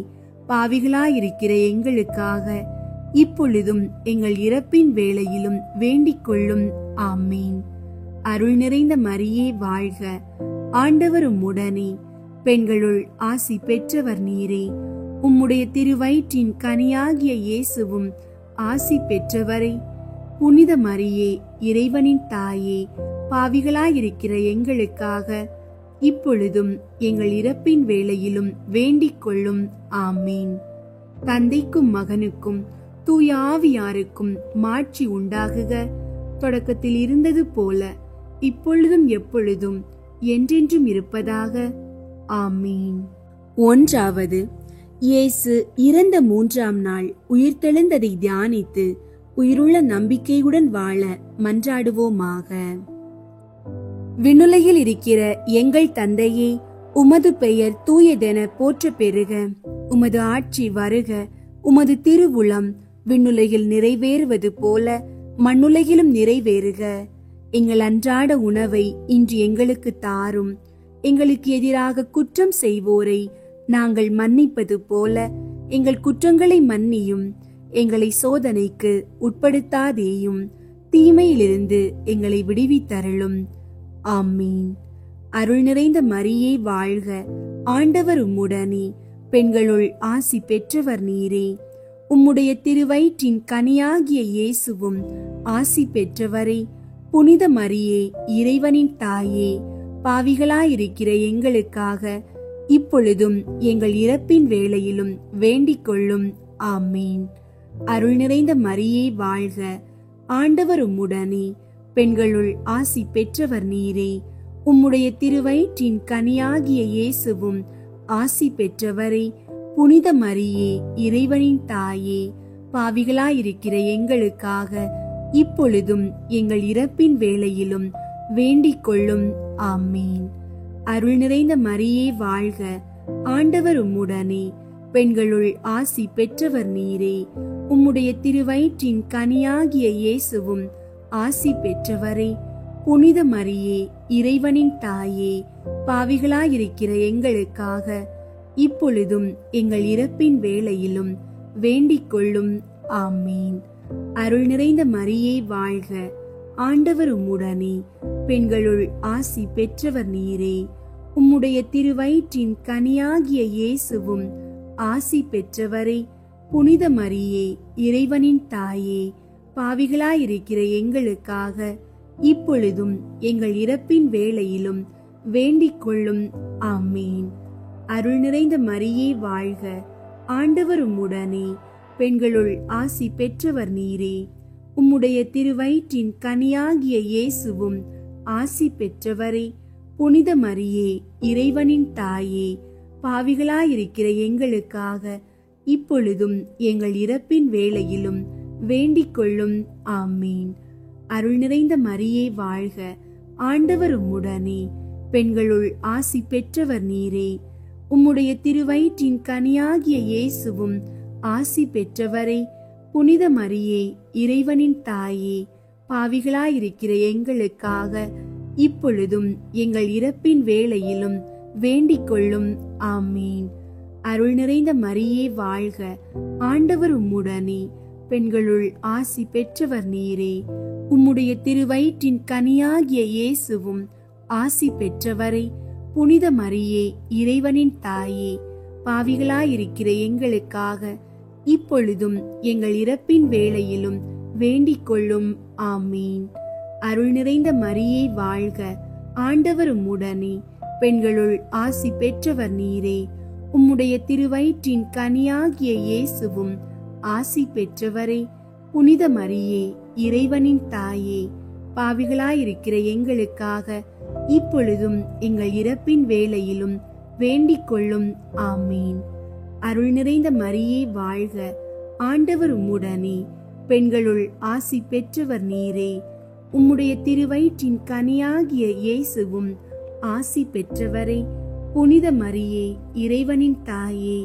Speaker 2: பாவிகளாயிருக்கிற எங்களுக்காக இப்பொழுதும் எங்கள் இறப்பின் வேளையிலும் வேண்டிக் கொள்ளும். ஆமீன். அருள் நிறைந்த மரியே வாழ்க. ஆண்டவர் உம்முடனே, பெண்களுள் ஆசி பெற்றவர் நீரே. உம்முடைய திருவயிற்றின் கனியாகிய இயேசுவும் ஆசி பெற்றவரே. புனித மரியே, இறைவனின் தாயே, பாவிகளாயிருக்கிற எங்களுக்காக இப்பொழுதும் எங்கள் இறப்பின் வேளையிலும் வேண்டிக் கொள்ளும். ஆமீன். தந்தைக்கும் மகனுக்கும் தூய ஆவியாருக்கும் மாட்சி உண்டாகுக. தொடக்கத்தில் இருந்தது போல இப்பொழுதும் எப்பொழுதும் என்றென்றும் இருப்பதாக. ஆமீன். ஒன்றாவது, இயேசு இறந்த 3ஆம் நாள் உயிர்த்தெழுந்ததை தியானித்து உயிருள்ள நம்பிக்கையுடன் வாழ மன்றாடுவோமாக. விண்ணுலகில் இருக்கிற எங்கள் தந்தையே, உமது பெயர் தூயதென போற்ற பெறுக. உமது ஆட்சி வருக. உமது திருவுளம் விண்ணுலகில் நிறைவேறுவது போல மண்ணுலகிலும் நிறைவேறுக. எங்கள் அன்றாட உணவை இன்று எங்களுக்கு தாரும். எங்களுக்கு எதிராக குற்றம் செய்வோரை நாங்கள் மன்னிப்பது போல எங்கள் குற்றங்களை மன்னியும். எங்களை சோதனைக்கு உட்படுத்தாதேயும், தீமையிலிருந்து எங்களை விடுவித்தருளும். ஆமீன். அருள் நிறைந்த மரியே வாழ்க. ஆண்டவர் உம்முடனே, பெண்களுள் ஆசி பெற்றவர் நீரே. உம்முடைய திருவயிற்றின் கனியாகிய இயேசுவும் ஆசி பெற்றவரே. புனித மரியே, இறைவனின் தாயே, பாவிகளாயிருக்கிற எங்களுக்காக இப்பொழுதும் எங்கள் இறப்பின் வேளையிலும் வேண்டிக் கொள்ளும். ஆமீன். அருள் நிறைந்த மரியே வாழ்க. ஆண்டவர் உம்முடனே, பெண்களுள் ஆசி பெற்றவர் நீரே. உம்முடைய திருவயிற்றின் கனியாகிய இயேசுவும் ஆசி பெற்றவரே. புனித மரியே, இறைவனின் தாயே, பாவிகளாயிருக்கிற எங்களுக்காக இப்பொழுதும் எங்கள் இறப்பின் வேளையிலும் வேண்டிக் கொள்ளும். ஆமீன். அருள் நிறைந்த மரியே வாழ்க. ஆண்டவர் உம்முடனே, பெண்களுள் ஆசி பெற்றவர் நீரே. உம்முடைய திருவயிற்றின் கனியாகிய இயேசுவும் ஆசி பெற்றவரே. புனித மரியே, இறைவனின் தாயே, பாவிகளாயிருக்கிற எங்களுக்காக இப்பொழுதும் எங்கள் இறப்பின் வேளையிலும் வேண்டிக் கொள்ளும். ஆமீன். அருள் நிறைந்த மரியே வாழ்க. ஆண்டவர் உம்முடனே, பெண்களுள் ஆசி பெற்றவர் நீரே. உம்முடைய திருவயிற்றின் கனியாகிய இயேசுவும் ஆசி பெற்றவரே. புனித மரியே, இறைவனின் தாயே, பாவிகளாயிருக்கிற எங்களுக்காக இப்பொழுதும் எங்கள் இறப்பின் வேளையிலும் வேண்டிக் கொள்ளும். ஆமீன். அருள் நிறைந்த மரியே வாழ்க. ஆண்டவர் உம்முடனே, பெண்களுள் ஆசி பெற்றவர் நீரே. உம்முடைய திருவயிற்றின் கனியாகிய இயேசுவும் ஆசி பெற்றவரே. புனித மரியே, இறைவனின் தாயே, பாவிகளாயிருக்கிற எங்களுக்காக இப்பொழுதும் எங்கள் இறப்பின் வேளையிலும் வேண்டிக் கொள்ளும். ஆமீன். அருள் நிறைந்த மரியே வாழ்க. ஆண்டவர் உம்முடனே, பெண்களுள் ஆசி பெற்றவர் நீரே. உம்முடைய திருவயிற்றின் கனியாகிய இயேசுவும் ஆசி பெற்றவரே. புனித மரியே, இறைவனின் தாயே, பாவிகளாயிருக்கிற எங்களுக்காக இப்பொழுதும் எங்கள் இறப்பின் வேளையிலும் வேண்டிக் கொள்ளும். ஆமீன். அருள் நிறைந்த மரியே வாழ்க. ஆண்டவர் உம்முடனே, பெண்களுள் ஆசி பெற்றவர் நீரே. உம்முடைய திருவயிற்றின் கனியாகிய இயேசுவும் ஆசி பெற்றவரே. புனித மரியே, இறைவனின் தாயே, பாவிகளாயிருக்கிற எங்களுக்காக இப்பொழுதும் எங்கள் இறப்பின் வேளையிலும் வேண்டிக் கொள்ளும். ஆமீன். அருள் நிறைந்த மரியே வாழ்க. ஆண்டவர் உம்முடனே, பெண்களுள் ஆசி பெற்றவர் நீரே. உம்முடைய திருவயிற்றின் கனியாகிய இயேசுவும் ஆசி பெற்றவரே. புனித மரியே, இறைவனின் தாயே, பாவிகளாயிருக்கிற எங்களுக்காக இப்பொழுதும் எங்கள் இறப்பின் வேளையிலும் வேண்டிக் கொள்ளும். ஆமீன். அருள் நிறைந்த மரியே வாழ்க. ஆண்டவர் உம்முடனே, பெண்களுள் ஆசி பெற்றவர் நீரே. உம்முடைய திருவயிற்றின் கனியாகிய இயேசுவும் ஆசி பெற்றவரே. புனித மரியே, இறைவனின் தாயே,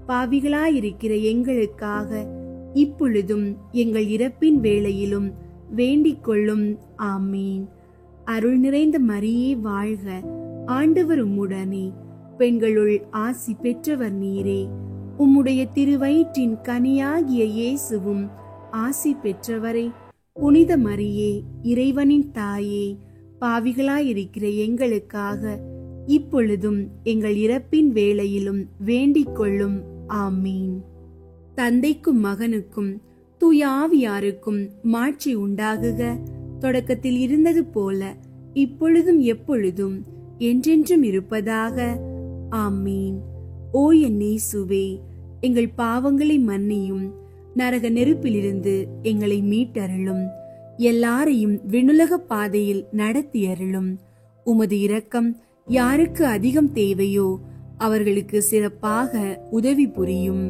Speaker 2: பாவிகளாயிருக்கிற எங்களுக்காக இப்பொழுதும் எங்கள் இறப்பின் வேளையிலும் வேண்டிக் கொள்ளும். ஆமீன். அருள் நிறைந்த மரியே வாழ்க. ஆண்டவர் உம்முடனே, பெண்களுள் ஆசி பெற்றவர் நீரே. உம்முடைய திருவயிற்றின் கனியாகிய இயேசுவும் ஆசி பெற்றவரே. புனித மரியே, இறைவனின் தாயே, பாவிகளாயிருக்கிற எங்களுக்காக இப்பொழுதும் எங்கள் இறப்பின் வேளையிலும் வேண்டிக் கொள்ளும். ஆமீன். தந்தைக்கும் மகனுக்கும் தூய ஆவியாருக்கும் மாட்சி உண்டாகுக, தொடக்கத்தில் இருந்தது போல இப்பொழுதும் எப்பொழுதும் என்றென்றும் இருப்பதாக. ஆமீன். ஓ என் இயேசுவே, எங்கள் பாவங்களை மன்னியும், நரக நெருப்பிலிருந்து எங்களை மீட்டருளும், எல்லாரையும் விண்ணுலக பாதையில் நடத்தியருளும். உமது இரக்கம் யாருக்கு அதிகம் தேவையோ அவர்களுக்கு சிறப்பாக உதவி புரியும்.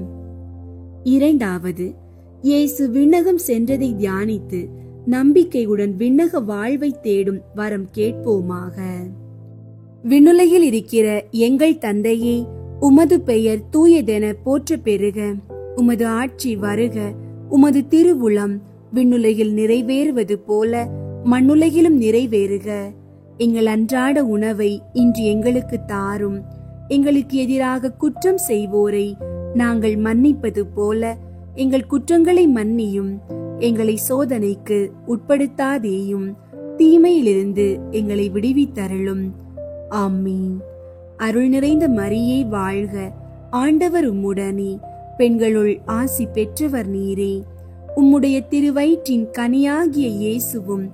Speaker 2: இரண்டாவது, இயேசு விண்ணகம் சென்றதை தியானித்து நம்பிக்கையுடன் விண்ணக வாழ்வை தேடும் வரம் கேட்போமாக. விண்ணுலகில் இருக்கிற எங்கள் தந்தையே, உமது பெயர் தூயதென போற்ற பெறுக. உமது ஆட்சி வருக. உமது திருவுளம் விண்ணுலகில் நிறைவேறுவது போல மண்ணுலகிலும் நிறைவேறுக. எங்கள் அன்றாட உணவை இன்று எங்களுக்கு தாரும். எங்களுக்கு எதிராக குற்றம் செய்வோரை நாங்கள் மன்னிப்பது போல எங்கள் குற்றங்களை மன்னியும். எங்களை சோதனைக்கு உட்படுத்தாதேயும், தீமையிலிருந்து எங்களை விடுவித்தருளும். ஆமீன். அருள் நிறைந்த மரியே வாழ்க, ஆண்டவர் உம்முடனே, பெண்களுள் ஆசி பெற்றவர் நீரே. உம்முடைய திருவயிற்றின் கனியாகிய இயேசுவும்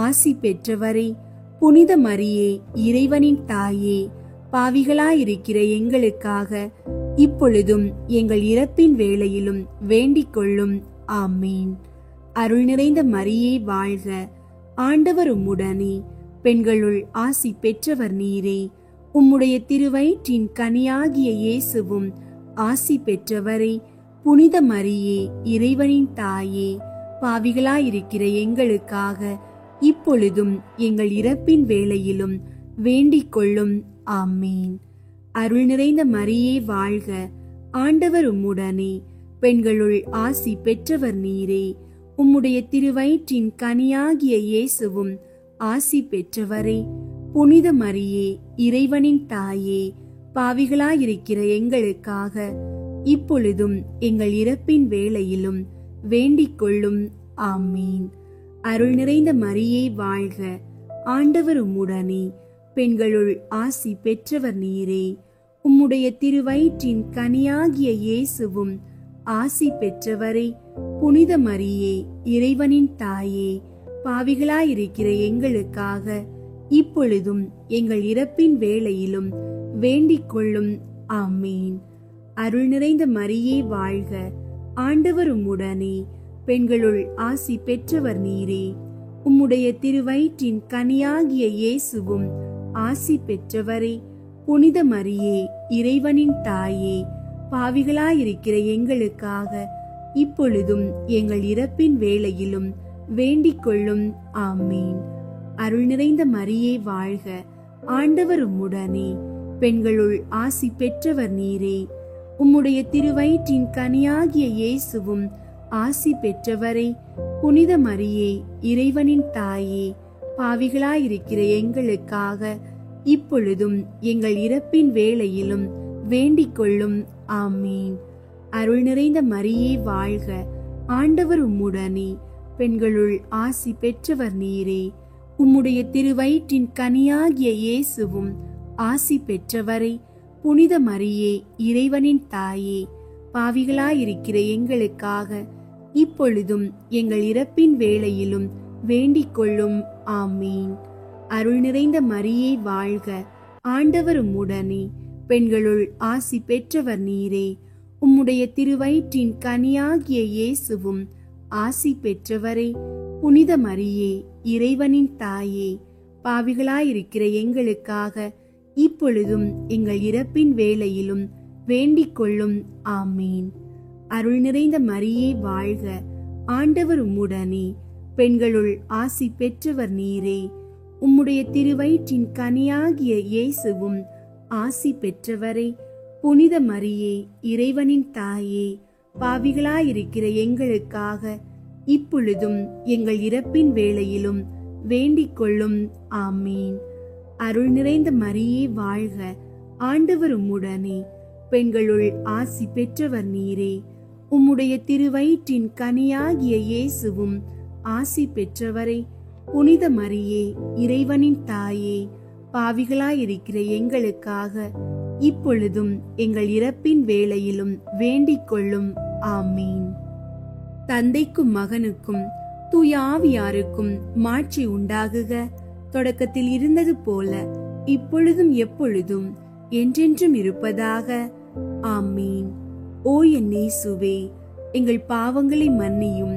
Speaker 2: ஆசி பெற்றவரே. புனித மரியே, இறைவனின் தாயே, பாவிகளாயிருக்கிற எங்களுக்காக இப்பொழுதும் எங்கள் இறப்பின் வேளையிலும் வேண்டிக் கொள்ளும். ஆமீன். அருள் நிறைந்த மரியே வாழ்க, ஆண்டவர் உம்முடனே, பெண்களுள் ஆசி பெற்றவர் நீரே. உம்முடைய திருவயிற்றின் கனியாகிய இயேசுவும் ஆசி பெற்றவரே. புனித மரியே, இறைவனின் தாயே, பாவிகளாயிருக்கிற எங்களுக்காக இப்பொழுதும் எங்கள் இறப்பின் வேளையிலும் வேண்டிக் கொள்ளும். ஆமீன். அருள் நிறைந்த மரியே வாழ்க, ஆண்டவர் உம்முடனே, பெண்களுள் ஆசி பெற்றவர் நீரே. உம்முடைய திருவயிற்றின் கனியாகிய இயேசுவும் ஆசி பெற்றவரே. புனித மரியே, இறைவனின் தாயே, பாவிகளாயிருக்கிற எங்களுக்காக இப்பொழுதும் எங்கள் இறப்பின் வேளையிலும் வேண்டிக் கொள்ளும். ஆமீன். அருள் நிறைந்த மரியே வாழ்க, ஆண்டவர் உம்முடனே, பெண்களுள் ஆசி பெற்றவர் நீரே. உம்முடைய திருவயிற்றின் கனியாகிய இயேசுவும் ஆசி பெற்றவரே. புனித மரியே, இறைவனின் தாயே, பாவிகளாயிருக்கிற எங்களுக்காக இப்பொழுதும் எங்கள் இறப்பின் வேளையிலும் வேண்டிக் கொள்ளும். ஆமீன். அருள் நிறைந்த மரியே வாழ்க, ஆண்டவர் உம்முடனே, பெண்களுள் ஆசி பெற்றவர் நீரே. உம்முடைய திருவயிற்றின் கனியாகிய இயேசுவும் ஆசி பெற்றவரே. புனித மரியே, இறைவனின் தாயே, பாவிகளாயிருக்கிற எங்களுக்காக இப்பொழுதும் எங்கள் இறப்பின் வேளையிலும் வேண்டிக் கொள்ளும். ஆமீன். அருள் நிறைந்த மரியே வாழ்க, ஆண்டவர் உம்முடனே, பெண்களுள் ஆசி பெற்றவர் நீரே. உம்முடைய திருவயிற்றின் கனியாகிய இயேசுவும் ஆசி பெற்றவரே. புனித மரியே, இறைவனின் தாயே, பாவிகளாயிருக்கிற எங்களுக்காக இப்பொழுதும் எங்கள் இறப்பின் வேளையிலும் வேண்டிக் கொள்ளும். ஆமீன். அருள் நிறைந்த மரியே வாழ்க, ஆண்டவர் உம்முடனே, பெண்களுள் ஆசி பெற்றவர் நீரே. உம்முடைய திருவயிற்றின் கனியாகிய இயேசுவும் ஆசி பெற்றவரே. புனித மரியே, இறைவனின் தாயே, பாவிகளாயிருக்கிற எங்களுக்காக இப்பொழுதும் எங்கள் இறப்பின் வேளையிலும் வேண்டிக் கொள்ளும். ஆமீன். அருள் நிறைந்த மரியே வாழ்க, ஆண்டவர் உம்முடனே, பெண்களுள் ஆசி பெற்றவர் நீரே. உம்முடைய திருவயிற்றின் கனியாகிய இயேசுவும் ஆசி பெற்றவரே. புனித மரியே, இறைவனின் தாயே, பாவிகளாயிருக்கிற எங்களுக்காக இப்பொழுதும் எங்கள் இறப்பின் வேளையிலும் வேண்டிக் கொள்ளும். ஆமீன். அருள் நிறைந்த மரியே வாழ்க, ஆண்டவர் உம்முடனே, பெண்களுள் ஆசி பெற்றவர் நீரே. உம்முடைய திருவயிற்றின் கனியாகிய இயேசுவும் ஆசி பெற்றவரே. புனித மரியே, இறைவனின் தாயே, பாவிகளாயிருக்கிற எங்களுக்காக இப்பொழுதும் எங்கள் இறப்பின் வேளையிலும் வேண்டிக் கொள்ளும். ஆமீன். அருள் நிறைந்த மரியே வாழ்க, ஆண்டவர் உம்முடனே, பெண்களுள் ஆசி பெற்றவர் நீரே. உம்முடைய திருவயிற்றின் கனியாகிய இயேசுவும் ஆசி பெற்றவரே. புனித மரியே, இறைவனின் தாயே, பாவிகளாயிருக்கிற எங்களுக்காக இப்பொழுதும் எங்கள் இறப்பின் வேளையிலும் வேண்டிக் கொள்ளும். ஆமீன். தந்தைக்கும் மகனுக்கும் தூய ஆவியாருக்கும் மாட்சி உண்டாகுக. தொடக்கத்தில் இருந்தது போல இப்பொழுதும் எப்பொழுதும் என்றென்றும் இருப்பதாக. ஆமீன். ஓ என் இயேசுவே, எங்கள் பாவங்களை மன்னியும்,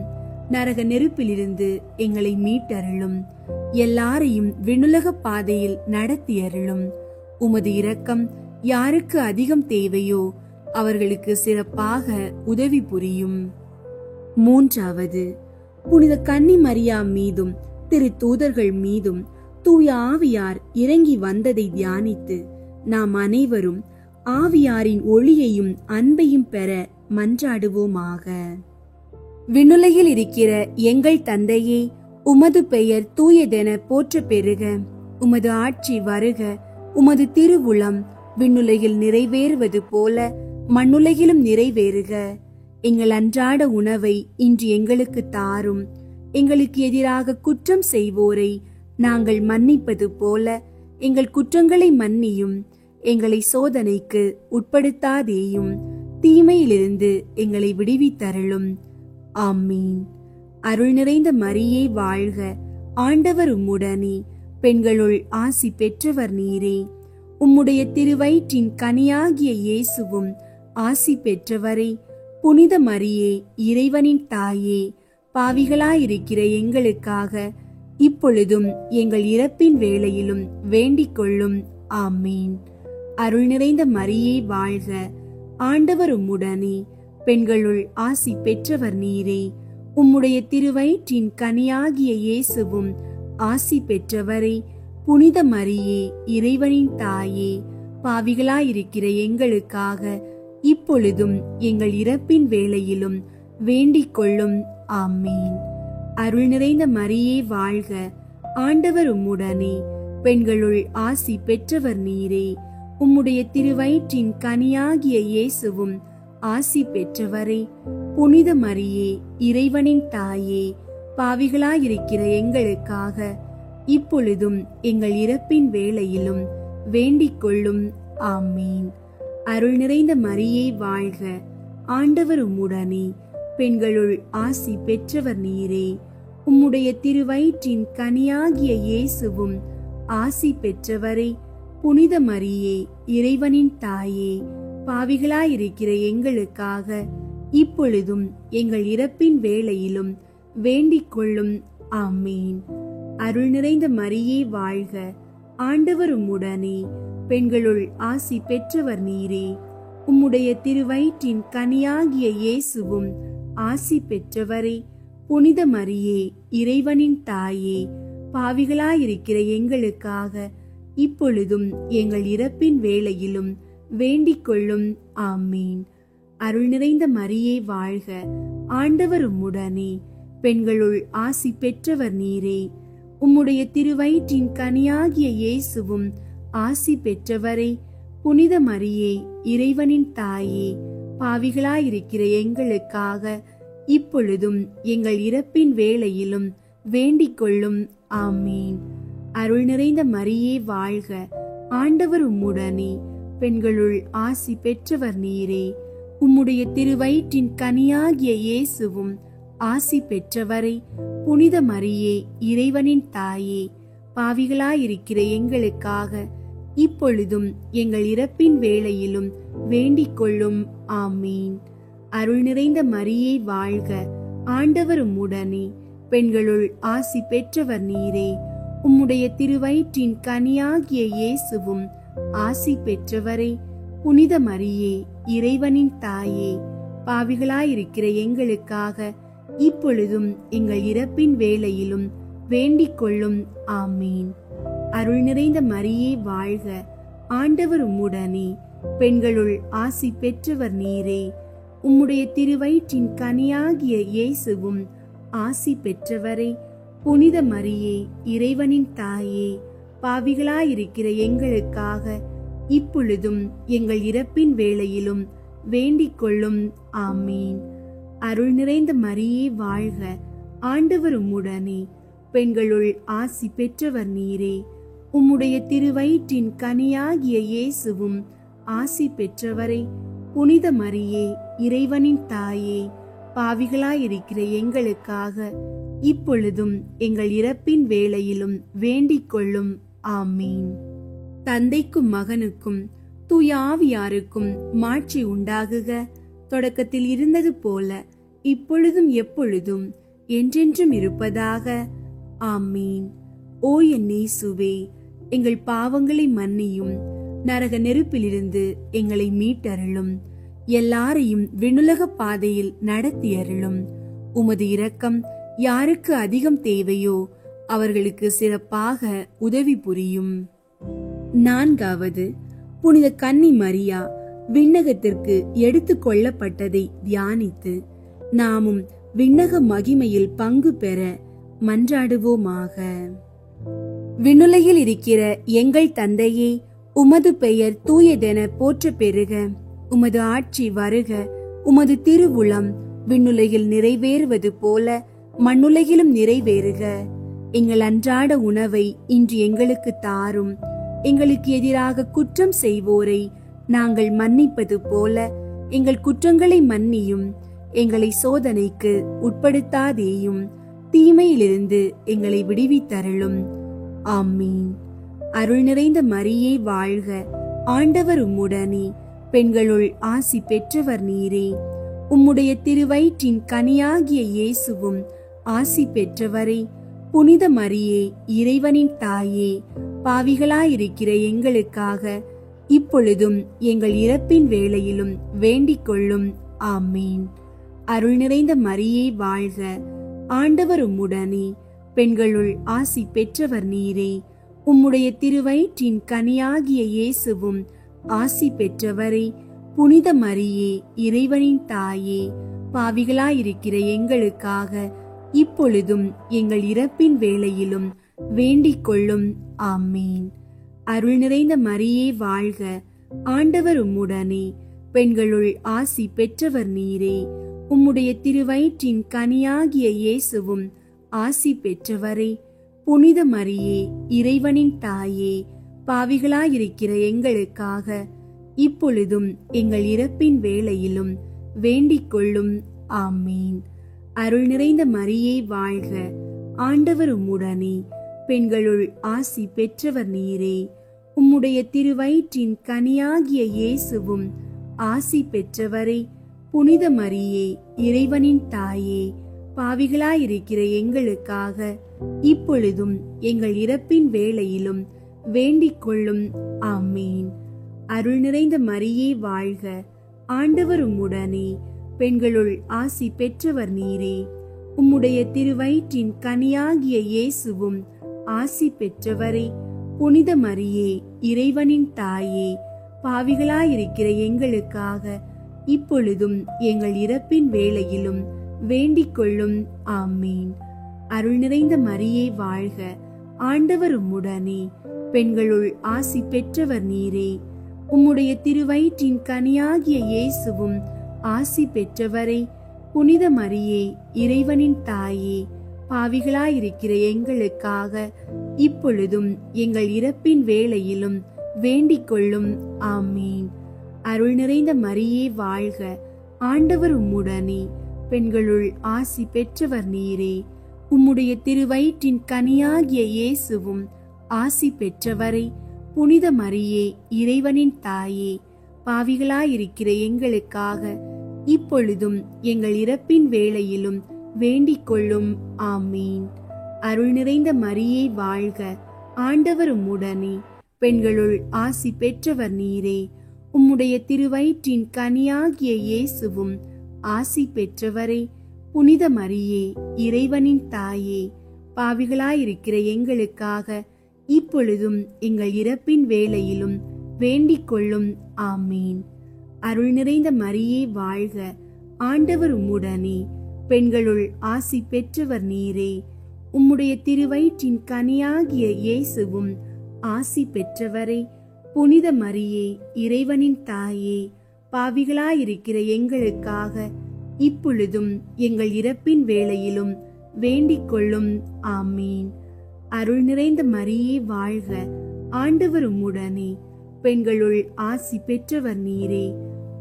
Speaker 2: நரக நெருப்பிலிருந்து எங்களை மீட்டருளும், எல்லாரையும் விண்ணுலக பாதையில் நடத்தியருளும். உமது இரக்கம் யாருக்கு அதிகம் தேவையோ அவர்களுக்கு சிறப்பாக உதவி புரியும். மூன்றாவது, புனித கன்னி மரியா மீதும் திரு தூதர்கள் மீதும் தூய ஆவியார் இறங்கி வந்ததை தியானித்து நாம் அனைவரும் ஆவியாரின் ஒளியையும் அன்பையும் பெற மன்றாடுவோமாக. விண்ணுலகில் இருக்கிற எங்கள் தந்தையே, உமது பெயர் தூயதென போற்ற பெறுக. உமது ஆட்சி வருக. உமது திருவுளம் விண்ணுலகில் நிறைவேறுவது போல மண்ணுலகிலும் நிறைவேறுக. எங்கள் அன்றாட உணவை இன்று எங்களுக்கு தாரும். எங்களுக்கு எதிராக குற்றம் செய்வோரை நாங்கள் மன்னிப்பது போல எங்கள் குற்றங்களை மன்னியும். எங்களை சோதனைக்கு உட்படுத்தாதேயும், தீமையிலிருந்து எங்களை விடுவித்தருளும். ஆமீன். அருள் நிறைந்த மரியே வாழ்க. ஆண்டவர் உம்முடனே, பெண்களுள் ஆசி பெற்றவர் நீரே. உம்முடைய திருவயிற்றின் கனியாகிய இயேசுவும் ஆசி பெற்றவரே. புனித மரியே, இறைவனின் தாயே, பாவிகளாயிருக்கிற எங்களுக்காக இப்பொழுதும் எங்கள் இறப்பின் வேளையிலும் வேண்டிக் கொள்ளும். ஆமீன். அருள் நிறைந்த மரியே வாழ்க. ஆண்டவர் உம்முடனே, பெண்களுள் ஆசி பெற்றவர் நீரே. உம்முடைய திருவயிற்றின் கனியாகிய இயேசுவும் ஆசி பெற்றவரே. புனித மரியே, இறைவனின் தாயே, பாவிகளாயிருக்கிற எங்களுக்காக இப்பொழுதும் எங்கள் இறப்பின் வேளையிலும் வேண்டிக் கொள்ளும். ஆமீன். அருள் நிறைந்த மரியே வாழ்க. ஆண்டவர் உம்முடனே, பெண்களுள் ஆசி பெற்றவர் நீரே. உம்முடைய திருவயிற்றின் கனியாகிய இயேசுவும் ஆசி பெற்றவரே. புனித மரியே, இறைவனின் தாயே, பாவிகளாயிருக்கிற எங்களுக்காக இப்பொழுதும் எங்கள் இறப்பின் வேளையிலும் வேண்டிக் கொள்ளும். ஆமீன். அருள் நிறைந்த மரியே வாழ்க. ஆண்டவர் உம்முடனே, பெண்களுள் ஆசி பெற்றவர் நீரே. உம்முடைய திருவயிற்றின் கனியாகிய இயேசுவும் ஆசி பெற்றவரே. புனித மரியே, இறைவனின் தாயே, பாவிகளாயிருக்கிற எங்களுக்காக இப்பொழுதும் எங்கள் இறப்பின் வேளையிலும் வேண்டிக் கொள்ளும். ஆமீன். அருள் நிறைந்த மரியே வாழ்க. ஆண்டவர் உம்முடனே, பெண்களுள் ஆசி பெற்றவர் நீரே. உம்முடைய திருவயிற்றின் கனியாகிய இயேசுவும் ஆசி பெற்றவரே. புனித மரியே, இறைவனின் தாயே, பாவிகளாயிருக்கிற எங்களுக்காக இப்பொழுதும் எங்கள் இறப்பின் வேளையிலும் வேண்டிக் கொள்ளும். ஆமீன். அருள் நிறைந்த மரியே வாழ்க. ஆண்டவர் உம்முடனே, பெண்களுள் ஆசி பெற்றவர் நீரே. உம்முடைய திருவயிற்றின் கனியாகிய இயேசுவும் ஆசி பெற்றவரே. புனித மரியே, இறைவனின் தாயே, பாவிகளாயிருக்கிற எங்களுக்காக இப்பொழுதும் எங்கள் இறப்பின் வேளையிலும் வேண்டிக் கொள்ளும். ஆமீன். அருள் நிறைந்த மரியே வாழ்க. ஆண்டவர் உம்முடனே, பெண்களுள் ஆசி பெற்றவர் நீரே. உம்முடைய திருவயிற்றின் கனியாகிய இயேசுவும் ஆசி பெற்றவரே. புனித மரியே, இறைவனின் தாயே, பாவிகளாயிருக்கிற எங்களுக்காக இப்பொழுதும் எங்கள் இறப்பின் வேளையிலும் வேண்டிக் கொள்ளும். ஆமீன். அருள் நிறைந்த மரியே வாழ்க. ஆண்டவர் உம்முடனே, பெண்களுள் ஆசி பெற்றவர் நீரே. உம்முடைய திருவயிற்றின் கனியாகிய இயேசுவும் ஆசி பெற்றவரே. புனித மரியே, இறைவனின் தாயே, பாவிகளாயிருக்கிற எங்களுக்காக இப்பொழுதும் எங்கள் இறப்பின் வேளையிலும் வேண்டிக் கொள்ளும். ஆமீன். அருள் நிறைந்த மரியே வாழ்க. ஆண்டவர் உம்முடனே, பெண்களுள் ஆசி பெற்றவர் நீரே. உம்முடைய திருவயிற்றின் கனியாகிய இயேசுவும் ஆசி பெற்றவரே. புனித மரியே, இறைவனின் தாயே, பாவிகளாயிருக்கிற எங்களுக்காக இப்பொழுதும் எங்கள் இறப்பின் வேளையிலும் வேண்டிக் கொள்ளும். ஆமீன். அருள் நிறைந்த மரியே வாழ்க. ஆண்டவர் உம்முடனே, பெண்களுள் ஆசி பெற்றவர் நீரே. உம்முடைய திருவயிற்றின் கனியாகிய இயேசுவும் ஆசி பெற்றவரே. புனித மரியே, இறைவனின் தாயே, பாவிகளாயிருக்கிற எங்களுக்காக இப்பொழுதும் எங்கள் இறப்பின் வேளையிலும் வேண்டிக் கொள்ளும். ஆமீன். தந்தைக்கும் மகனுக்கும் தூய ஆவியாருக்கும் மாட்சி உண்டாகுக. தொடக்கத்தில் இருந்தது போல இப்பொழுதும் எப்பொழுதும் என்றென்றும் இருப்பதாக. ஆமீன். ஓ என் இயேசுவே, எங்கள் பாவங்களை மன்னியும், நரக நெருப்பிலிருந்து எங்களை மீட்டருளும், எல்லாரையும் விண்ணுலக பாதையில் நடத்தியருளும். உமது இரக்கம் யாருக்கு அதிகம் தேவையோ அவர்களுக்கு சிறப்பாக உதவி புரியும். 4வது, புனித கன்னி மரியா விண்ணகத்திற்கு எடுத்து கொள்ளப்பட்டதை தியானித்து நாமும் விண்ணக மகிமையில் பங்கு பெற மன்றாடுவோமாக. விண்ணுலகில் இருக்கிற எங்கள் தந்தையே, உமது பெயர் தூயதென போற்ற பெறுக. உமது ஆட்சி வருக. உமது திருவுளம் விண்ணுலகில் நிறைவேறுவது போல மண்ணுலகிலும் நிறைவேறுக. எங்கள் அன்றாட உணவை இன்று எங்களுக்கு தாரும். எங்களுக்கு எதிராக குற்றம் செய்வோரை நாங்கள் மன்னிப்பது போல எங்கள் குற்றங்களை மன்னியும். எங்களை சோதனைக்கு உட்படுத்தாதேயும், தீமையிலிருந்து எங்களை விடுவித்தருளும். ஆமீன். அருள் நிறைந்த மரியே வாழ்க. ஆண்டவர் உம்முடனே, பெண்களுள் ஆசி பெற்றவர் நீரே. உம்முடைய திருவயிற்றின் கனியாகிய இயேசுவும் ஆசி பெற்றவரே. புனித மரியே, இறைவனின் தாயே, பாவிகளாயிருக்கிற எங்களுக்காக இப்பொழுதும் எங்கள் இறப்பின் வேளையிலும் வேண்டிக் கொள்ளும். ஆமீன். அருள் நிறைந்த மரியே வாழ்க. ஆண்டவர் உம்முடனே, பெண்களுள் ஆசி பெற்றவர் நீரே. உம்முடைய திருவயிற்றின் கனியாகிய இயேசுவும் ஆசி பெற்றவரே. புனித மரியே, இறைவனின் தாயே, பாவிகளாயிருக்கிற எங்களுக்காக இப்பொழுதும் எங்கள் இறப்பின் வேளையிலும் வேண்டிக் கொள்ளும். ஆமீன். அருள் நிறைந்த மரியே வாழ்க. ஆண்டவர் உம்முடனே, பெண்களுள் ஆசி பெற்றவர் நீரே. உம்முடைய திருவயிற்றின் கனியாகிய இயேசுவும் ஆசி பெற்றவரே. புனித மரியே, இறைவனின் தாயே, பாவிகளாயிருக்கிற எங்களுக்காக இப்பொழுதும் எங்கள் இறப்பின் வேளையிலும் வேண்டிக் கொள்ளும். ஆமீன். அருள் நிறைந்த மரியே வாழ்க. ஆண்டவர் உம்முடனே, பெண்களுள் ஆசி பெற்றவர் நீரே. உம்முடைய திருவயிற்றின் கனியாகிய இயேசுவும் ஆசி பெற்றவரே. புனித மரியே, இறைவனின் தாயே, பாவிகளாயிருக்கிற எங்களுக்காக இப்பொழுதும் எங்கள் இறப்பின் வேளையிலும் வேண்டிக் கொள்ளும். ஆமீன். அருள் நிறைந்த மரியே வாழ்க. ஆண்டவர் உம்முடனே, பெண்களுள் ஆசி பெற்றவர் நீரே. உம்முடைய திருவயிற்றின் கனியாகிய இயேசுவும் ஆசி பெற்றவரே. புனித மரியே, இறைவனின் தாயே, பாவிகளாயிருக்கிற எங்களுக்காக இப்பொழுதும் எங்கள் இறப்பின் வேளையிலும் வேண்டிக் கொள்ளும். ஆமீன். அருள் நிறைந்த மரியே வாழ்க. ஆண்டவர் உம்முடனே, பெண்களுள் ஆசி பெற்றவர் நீரே. உம்முடைய திருவயிற்றின் கனியாகிய இயேசுவும் ஆசி பெற்றவரே. புனித மரியே, இறைவனின் தாயே, பாவிகளாயிருக்கிற எங்களுக்காக இப்பொழுதும் எங்கள் இறப்பின் வேளையிலும் வேண்டிக் கொள்ளும். ஆமீன். அருள் நிறைந்த மரியே வாழ்க. ஆண்டவர் உம்முடனே, பெண்களுள் ஆசி பெற்றவர் நீரே. உம்முடைய திருவயிற்றின் கனியாகிய இயேசுவும் ஆசி பெற்றவரே. புனித மரியே, இறைவனின் தாயே, பாவிகளாயிருக்கிற எங்களுக்காக இப்பொழுதும் எங்கள் இறப்பின் வேளையிலும் வேண்டிக் கொள்ளும். ஆமீன். அருள் நிறைந்த மரியே வாழ்க. ஆண்டவர் உம்முடனே, பெண்களுள் ஆசி பெற்றவர் நீரே. உம்முடைய திருவயிற்றின் கனியாகிய இயேசுவும் ஆசி பெற்றவரே. புனித மரியே, இறைவனின் தாயே, பாவிகளாயிருக்கிற எங்களுக்காக இப்பொழுதும் எங்கள் இறப்பின் வேளையிலும் வேண்டிக் கொள்ளும். ஆமீன். அருள் நிறைந்த மரியே வாழ்க. ஆண்டவர் உம்முடனே, பெண்களுள் ஆசி பெற்றவர் நீரே. உம்முடைய திருவயிற்றின் கனியாகிய இயேசுவும் ஆசி பெற்றவரே. புனித மரியே, இறைவனின் தாயே, பாவிகளாயிருக்கிற எங்களுக்காக இப்பொழுதும் எங்கள் இறப்பின் வேளையிலும் வேண்டிக் கொள்ளும். ஆமீன். அருள் நிறைந்த மரியே வாழ்க. ஆண்டவர் உம்முடனே, பெண்களுள் ஆசி பெற்றவர் நீரே.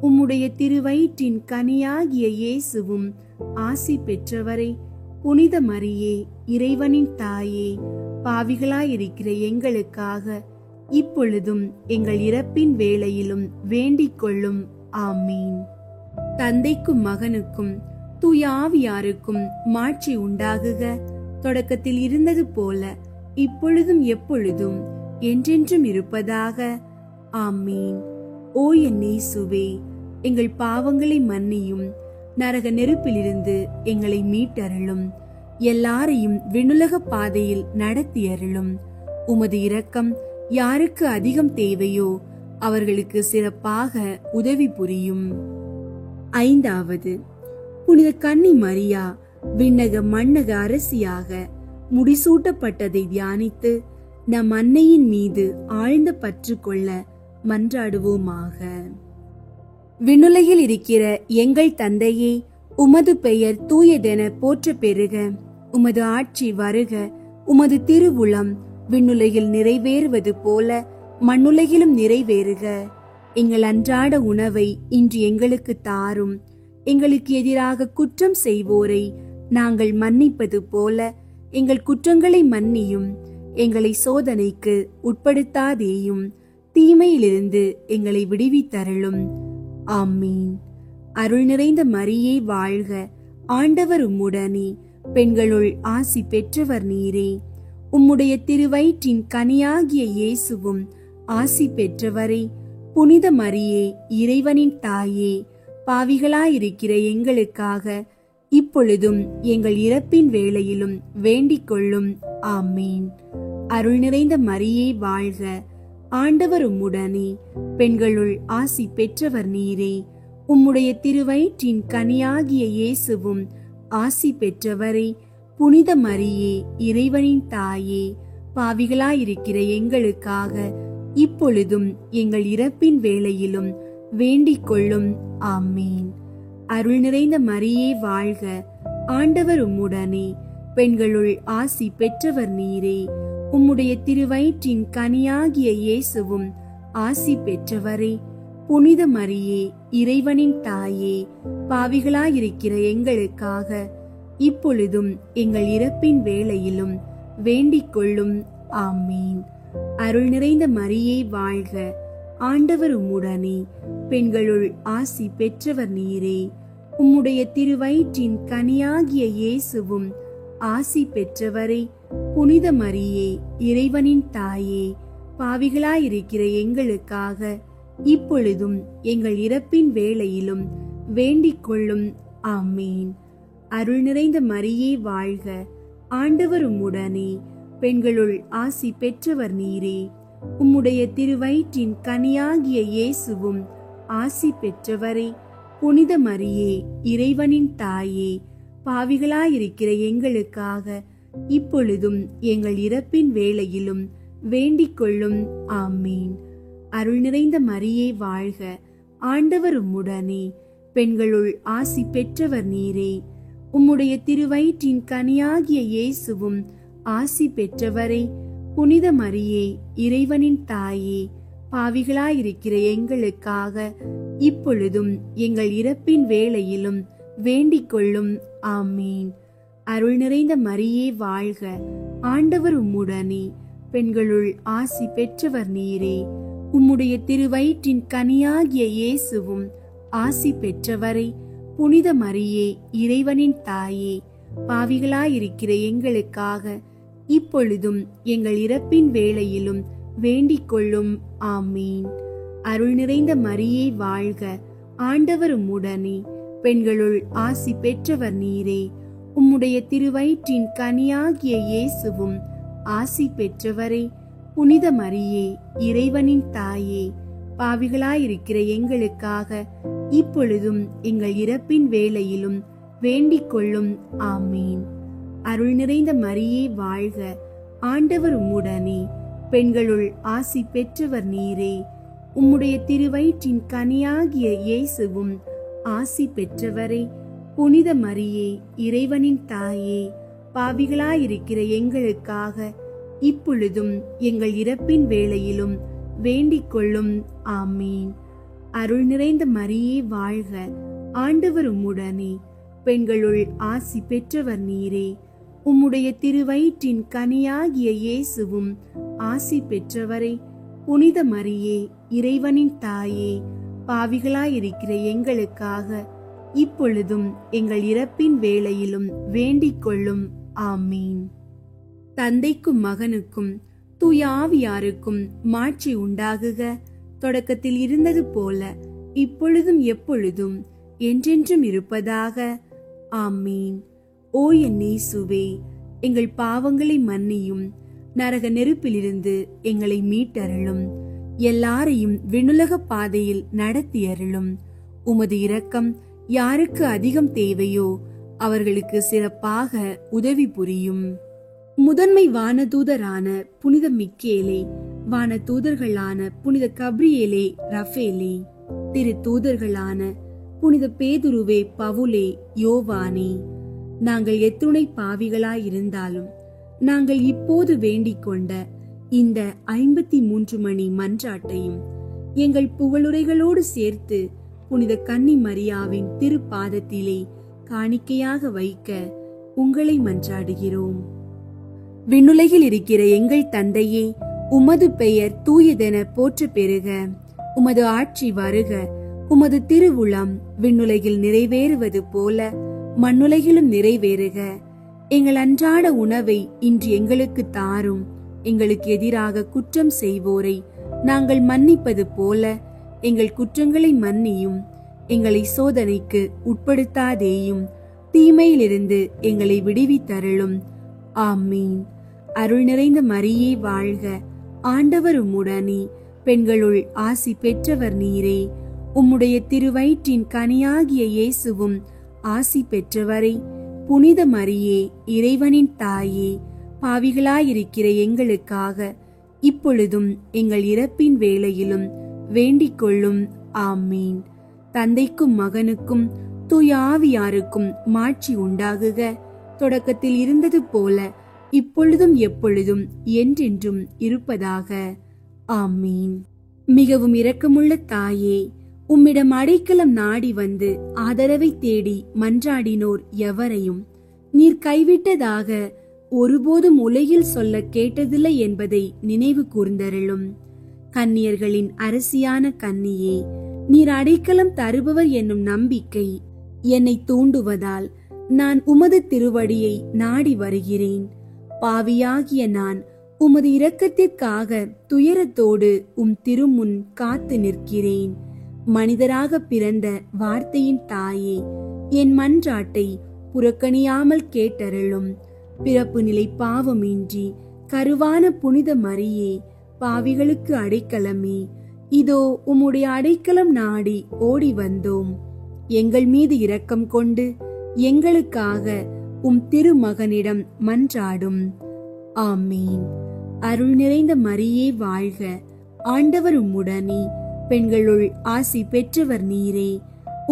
Speaker 2: உம்முடைய திருவயிற்றின் கனியாகிய இயேசுவும் ஆசி பெற்றவரே, புனித மரியே, இறைவனின் தாயே, பாவிகளாயிருக்கிற எங்களுக்காக இப்பொழுதும் எங்கள் இறப்பின் வேளையிலும் வேண்டிக் கொள்ளும். ஆமீன். தந்தைக்கும் மகனுக்கும் தூய ஆவியாருக்கும் மாட்சி உண்டாகுக. தொடக்கத்தில் இருந்தது போல இப்பொழுதும் எப்பொழுதும் என்றென்றும் இருப்பதாக. ஆமீன். ஓ என் இயேசுவே, எங்கள் பாவங்களை மன்னியும், நரக நெருப்பிலிருந்து எங்களை மீட்டருளும், எல்லாரையும் விண்ணுலக பாதையில் நடத்தியருளும். உமது இரக்கம் யாருக்கு அதிகம் தேவையோ அவர்களுக்கு சிறப்பாக உதவி புரியும். ஐந்தாவது, புனித கன்னி மரியா விண்ணக மண்ணக அரசியாக முடிசூட்டப்பட்டதை தியானித்து நம் அன்னையின் மீது ஆழ்ந்த பற்று கொள்ள மன்றாடுவோமாக. விண்ணுலகில் இருக்கிற எங்கள் தந்தையே, உமது பெயர் தூயதென போற்ற பெறுக. உமது ஆட்சி வருக. உமது திருவுளம் விண்ணுலகில் நிறைவேறுவது போல மண்ணுலகிலும் நிறைவேறுக. எங்கள் அன்றாட உணவை இன்று எங்களுக்கு தாரும். எங்களுக்கு எதிராக குற்றம் செய்வோரை நாங்கள் மன்னிப்பது போல எங்கள் குற்றங்களை மன்னியும். எங்களை சோதனைக்கு உட்படுத்தாதேயும், தீமையிலிருந்து எங்களை விடுவித்தருளும். ஆமீன். அருள் நிறைந்த மரியே வாழ்க. ஆண்டவர் உம்முடனே, பெண்களுள் ஆசி பெற்றவர் நீரே. உம்முடைய திருவயிற்றின் கனியாகிய இயேசுவும் ஆசி பெற்றவரே. புனித மரியே, இறைவனின் தாயே, பாவிகளாயிருக்கிற எங்களுக்காக இப்பொழுதும் எங்கள் இறப்பின் வேளையிலும் வேண்டிக் கொள்ளும். ஆமீன். அருள் நிறைந்த மரியே வாழ்க. ஆண்டவர் உம்முடனே, பெண்களுள் ஆசி பெற்றவர் நீரே. உம்முடைய திருவயிற்றின் கனியாகிய இயேசுவும் ஆசி பெற்றவரே. புனித மரியே, இறைவனின் தாயே, பாவிகளாயிருக்கிற எங்களுக்காக இப்பொழுதும் எங்கள் இறப்பின் வேளையிலும் வேண்டிக் கொள்ளும். ஆமீன். அருள் நிறைந்த மரியே வாழ்க. ஆண்டவர் உம்முடனே, பெண்களுள் ஆசி பெற்றவர் நீரே. உம்முடைய திருவயிற்றின் கனியாகிய இயேசுவும் ஆசி பெற்றவரே. புனித மரியே, இறைவனின் தாயே, பாவிகளாயிருக்கிற எங்களுக்காக இப்பொழுதும் எங்கள் இறப்பின் வேளையிலும் வேண்டிக் கொள்ளும். ஆமீன். அருள் நிறைந்த மரியே வாழ்க. ஆண்டவர் உம்முடனே, பெண்களுள் ஆசி பெற்றவர் நீரே. உம்முடைய திருவயிற்றின் கனியாகிய இயேசுவும் ஆசி பெற்றவரே. புனித மரியே, இறைவனின் தாயே, பாவிகளாயிருக்கிற எங்களுக்காக இப்பொழுதும் எங்கள் இறப்பின் வேளையிலும் வேண்டிக் கொள்ளும். ஆமீன். அருள் நிறைந்த மரியே வாழ்க. ஆண்டவர் உம்முடனே, பெண்களுள் ஆசி பெற்றவர் நீரே. உம்முடைய திருவயிற்றின் கனியாகிய இயேசுவும் ஆசி பெற்றவரே. புனித மரியே, இறைவனின் தாயே, பாவிகளாயிருக்கிற எங்களுக்காக இப்பொழுதும் எங்கள் இறப்பின் வேளையிலும் வேண்டிக் கொள்ளும். ஆமீன். அருள் நிறைந்த மரியே வாழ்க. ஆண்டவர் உம்முடனே, பெண்களுள் ஆசி பெற்றவர் நீரே. உம்முடைய திருவயிற்றின் கனியாகிய இயேசுவும் ஆசி பெற்றவரே. புனித மரியே, இறைவனின் தாயே, பாவிகளாயிருக்கிற எங்களுக்காக இப்பொழுதும் எங்கள் இறப்பின் வேளையிலும் வேண்டிக் கொள்ளும். ஆமீன். அருள் நிறைந்த மரியே வாழ்க. ஆண்டவர் உம்முடனே, பெண்களுள் ஆசி பெற்றவர் நீரே. உம்முடைய திருவயிற்றின் கனியாகிய இயேசுவும் ஆசி பெற்றவரே. புனித மரியே, இறைவனின் தாயே, பாவிகளாயிருக்கிற எங்களுக்காக இப்பொழுதும் எங்கள் இறப்பின் வேளையிலும் வேண்டிக் கொள்ளும். ஆமீன். அருள் நிறைந்த மரியே வாழ்க. ஆண்டவர் உம்முடனே, பெண்களுள் ஆசி பெற்றவர் நீரே. உம்முடைய திருவயிற்றின் கனியாகிய இயேசுவும் ஆசி பெற்றவரே. புனித மரியே, இறைவனின் தாயே, பாவிகளாயிருக்கிற எங்களுக்காக இப்பொழுதும் எங்கள் இறப்பின் வேளையிலும் வேண்டிக் கொள்ளும். ஆமீன். அருள் நிறைந்த மரியே வாழ்க. ஆண்டவர் உம்முடனே, பெண்களுள் ஆசி பெற்றவர் நீரே. உம்முடைய திருவயிற்றின் கனியாகிய இயேசுவும் ஆசி பெற்றவரே. புனித மரியே, இறைவனின் தாயே, பாவிகளாயிருக்கிற எங்களுக்காக இப்பொழுதும் எங்கள் இறப்பின் வேளையிலும் வேண்டிக் கொள்ளும். ஆமீன். அருள் நிறைந்த மரியே வாழ்க. ஆண்டவர் உம்முடனே, பெண்களுள் ஆசி பெற்றவர் நீரே. உம்முடைய திருவயிற்றின் கனியாகிய இயேசுவும் ஆசி பெற்றவரே. புனித மரியே, இறைவனின் தாயே, பாவிகளாயிருக்கிற எங்களுக்காக இப்பொழுதும் எங்கள் இறப்பின் வேளையிலும் வேண்டிக் கொள்ளும். ஆமீன். தந்தைக்கும் மகனுக்கும் தூய ஆவியாருக்கும் மாட்சி உண்டாகுக. தொடக்கத்தில் இருந்தது போல இப்பொழுதும் எப்பொழுதும் என்றென்றும் இருப்பதாக. ஆமீன். ஓ என் இயேசுவே, எங்கள் பாவங்களை மன்னியும், நரக நெருப்பிலிருந்து எங்களை மீட்டருளும், எல்லாரையும் விண்ணுலக பாதையில் நடத்தியருளும். உமது இரக்கம் யாருக்கு அதிகம் தேவையோ அவர்களுக்கு சிறப்பாக உதவி புரியும். முதன்மை வானதூதரான புனித மிக்கேலே, வானதூதர்களான புனித கப்ரியேலே, ரஃபேலே, திரு தூதர்களான புனித பேதுருவே, பவுலே, யோவானே, நாங்கள் எத்துணை பாவிகளாயிருந்தாலும் நாங்கள் இப்போது வேண்டிக் கொண்ட இந்த 53 மணி மன்றாட்டையும் எங்கள் புகழுரைகளோடு சேர்த்து புனித கன்னி மரியாவின் திருப்பாதத்திலே காணிக்கையாக வைக்க உங்களை மன்றாடுகிறோம். விண்ணுலகில் இருக்கிற எங்கள் தந்தையே, உமது பெயர் தூயதென போற்ற பெறுக. உமது ஆட்சி வருக. உமது திருவுளம் விண்ணுலகில் நிறைவேறுவது போல மண்ணுலகிலும் நிறைவேறுக. எங்கள் அன்றாட உணவை இன்று எங்களுக்கு தாரும். எங்களுக்கு எதிராக குற்றம் செய்வோரை நாங்கள் மன்னிப்பது போல எங்கள் குற்றங்களை மன்னியும். எங்களை சோதனைக்கு உட்படுத்தாதேயும், தீமையிலிருந்து எங்களை விடுவித்தருளும். ஆமீன். அருள் நிறைந்த மரியே வாழ்க. ஆண்டவர் உம்முடனே, பெண்களுள் ஆசி பெற்றவர் நீரே. உம்முடைய திருவயிற்றின் கனியாகிய இயேசுவும் ஆசி பெற்றவரே. புனித மரியே, இறைவனின் தாயே, பாவிகளாயிருக்கிற எங்களுக்காக இப்பொழுதும் எங்கள் இறப்பின் வேளையிலும் வேண்டிக் கொள்ளும். ஆமீன். தந்தைக்கும் மகனுக்கும் தூய ஆவியாருக்கும் மாட்சி உண்டாகுக. தொடக்கத்தில் இருந்தது போல இப்பொழுதும் எப்பொழுதும் என்றென்றும் இருப்பதாக. ஆமீன். மிகவும் இரக்கமுள்ள தாயே, உம்மிடம் அடைக்கலம் நாடி வந்து ஆதரவை தேடி மன்றாடினோர் எவரையும் நீர் கைவிட்டதாக ஒருபோதும் உலகில் சொல்ல கேட்டதில்லை என்பதை நினைவு கூர்ந்தருளும். கன்னியர்களின் அரசியான கன்னியே, நீர் அடைக்கலம் தருபவர் என்னும் நம்பிக்கை என்னை தூண்டுவதால் நான் உமது திருவடியை நாடி வருகிறேன். பாவியாகிய நான் உமது இரக்கத்திற்காக துயரத்தோடு திருமுன் காத்து நிற்கிறேன். மனிதராக பிறந்த வார்த்தையின் தாயே, என் மன்றாட்டை புறக்கணியாமல் கேட்டருளும். பிறப்பு நிலை பாவமின்றி கருவான புனித மரியே, பாவிகளுக்கு அடைக்கலமே, இதோ உம்முடைய அடைக்கலம் நாடி ஓடி வந்தோம். எங்கள் மீது இரக்கம் கொண்டு எங்களுக்காக திருமகனிடம் மன்றாடும். ஆமீன். அருள் நிறைந்த மரியே வாழ்க. ஆண்டவர் உம்முடனே, பெண்களுள் ஆசி பெற்றவர் நீரே.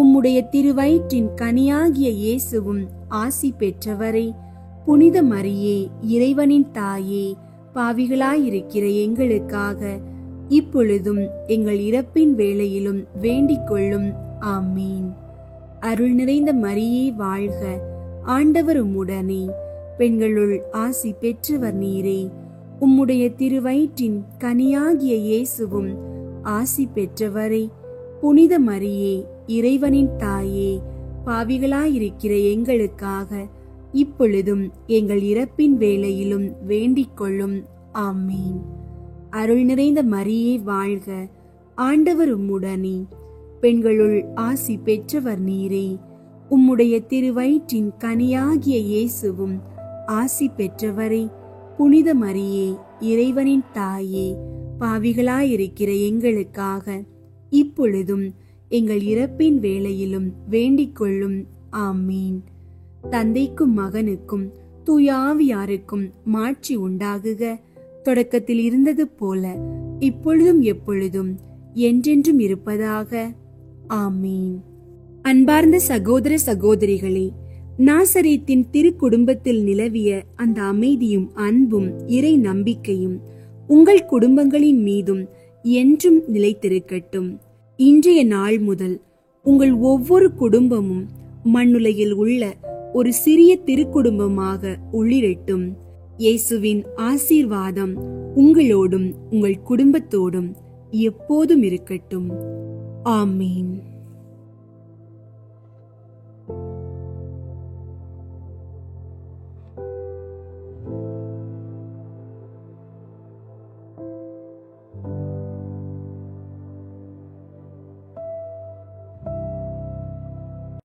Speaker 2: உம்முடைய திருவயிற்றின் கனியாகிய இயேசுவும் ஆசி பெற்றவரே. புனித மரியே, இறைவனின் தாயே, பாவிகளாயிருக்கிற எங்களுக்காக இப்பொழுதும் எங்கள் இறப்பின் வேளையிலும் வேண்டிக் கொள்ளும். ஆமீன். அருள் நிறைந்த மரியே வாழ்க. ஆண்டவர் உம்முடனே, பெண்களுள் ஆசி பெற்றவர் நீரே. உம்முடைய திருவயிற்றின் கனியாகிய இயேசுவும் ஆசி பெற்றவரே. புனித மரியே, இறைவனின் தாயே, பாவிகளாயிருக்கிற எங்களுக்காக இப்பொழுதும் எங்கள் இறப்பின் வேளையிலும் வேண்டிக் கொள்ளும். ஆமீன். அருள் நிறைந்த மரியே வாழ்க. ஆண்டவர் உம்முடனே, பெண்களுள் ஆசி பெற்றவர் நீரே. உம்முடைய திருவயிற்றின் கனியாகிய இயேசுவும் ஆசி பெற்றவரே. புனித மரியே, இறைவனின் தாயே, பாவிகளாயிருக்கிற எங்களுக்காக இப்பொழுதும் எங்கள் இறப்பின் வேளையிலும் வேண்டிக் கொள்ளும். ஆமீன். தந்தைக்கும் மகனுக்கும் தூய ஆவியாருக்கும் மாட்சி உண்டாகுக. தொடக்கத்தில் இருந்தது போல இப்பொழுதும் எப்பொழுதும் என்றென்றும் இருப்பதாக. ஆமீன். அன்பார்ந்த சகோதர சகோதரிகளே, நாசரேத்தின் திருக்குடும்பத்தில் நிலவிய அந்த அமைதியும் அன்பும் இறை நம்பிக்கையும் உங்கள் குடும்பங்களின் மீதும் என்றும் நிலைத்திருக்கட்டும். இன்றைய நாள் முதல் உங்கள் ஒவ்வொரு குடும்பமும் மண்ணுலகில் உள்ள ஒரு சிறிய திருக்குடும்பமாக ஒளிரட்டும். இயேசுவின் ஆசீர்வாதம் உங்களோடும் உங்கள் குடும்பத்தோடும் எப்போதும் இருக்கட்டும். ஆமீன்.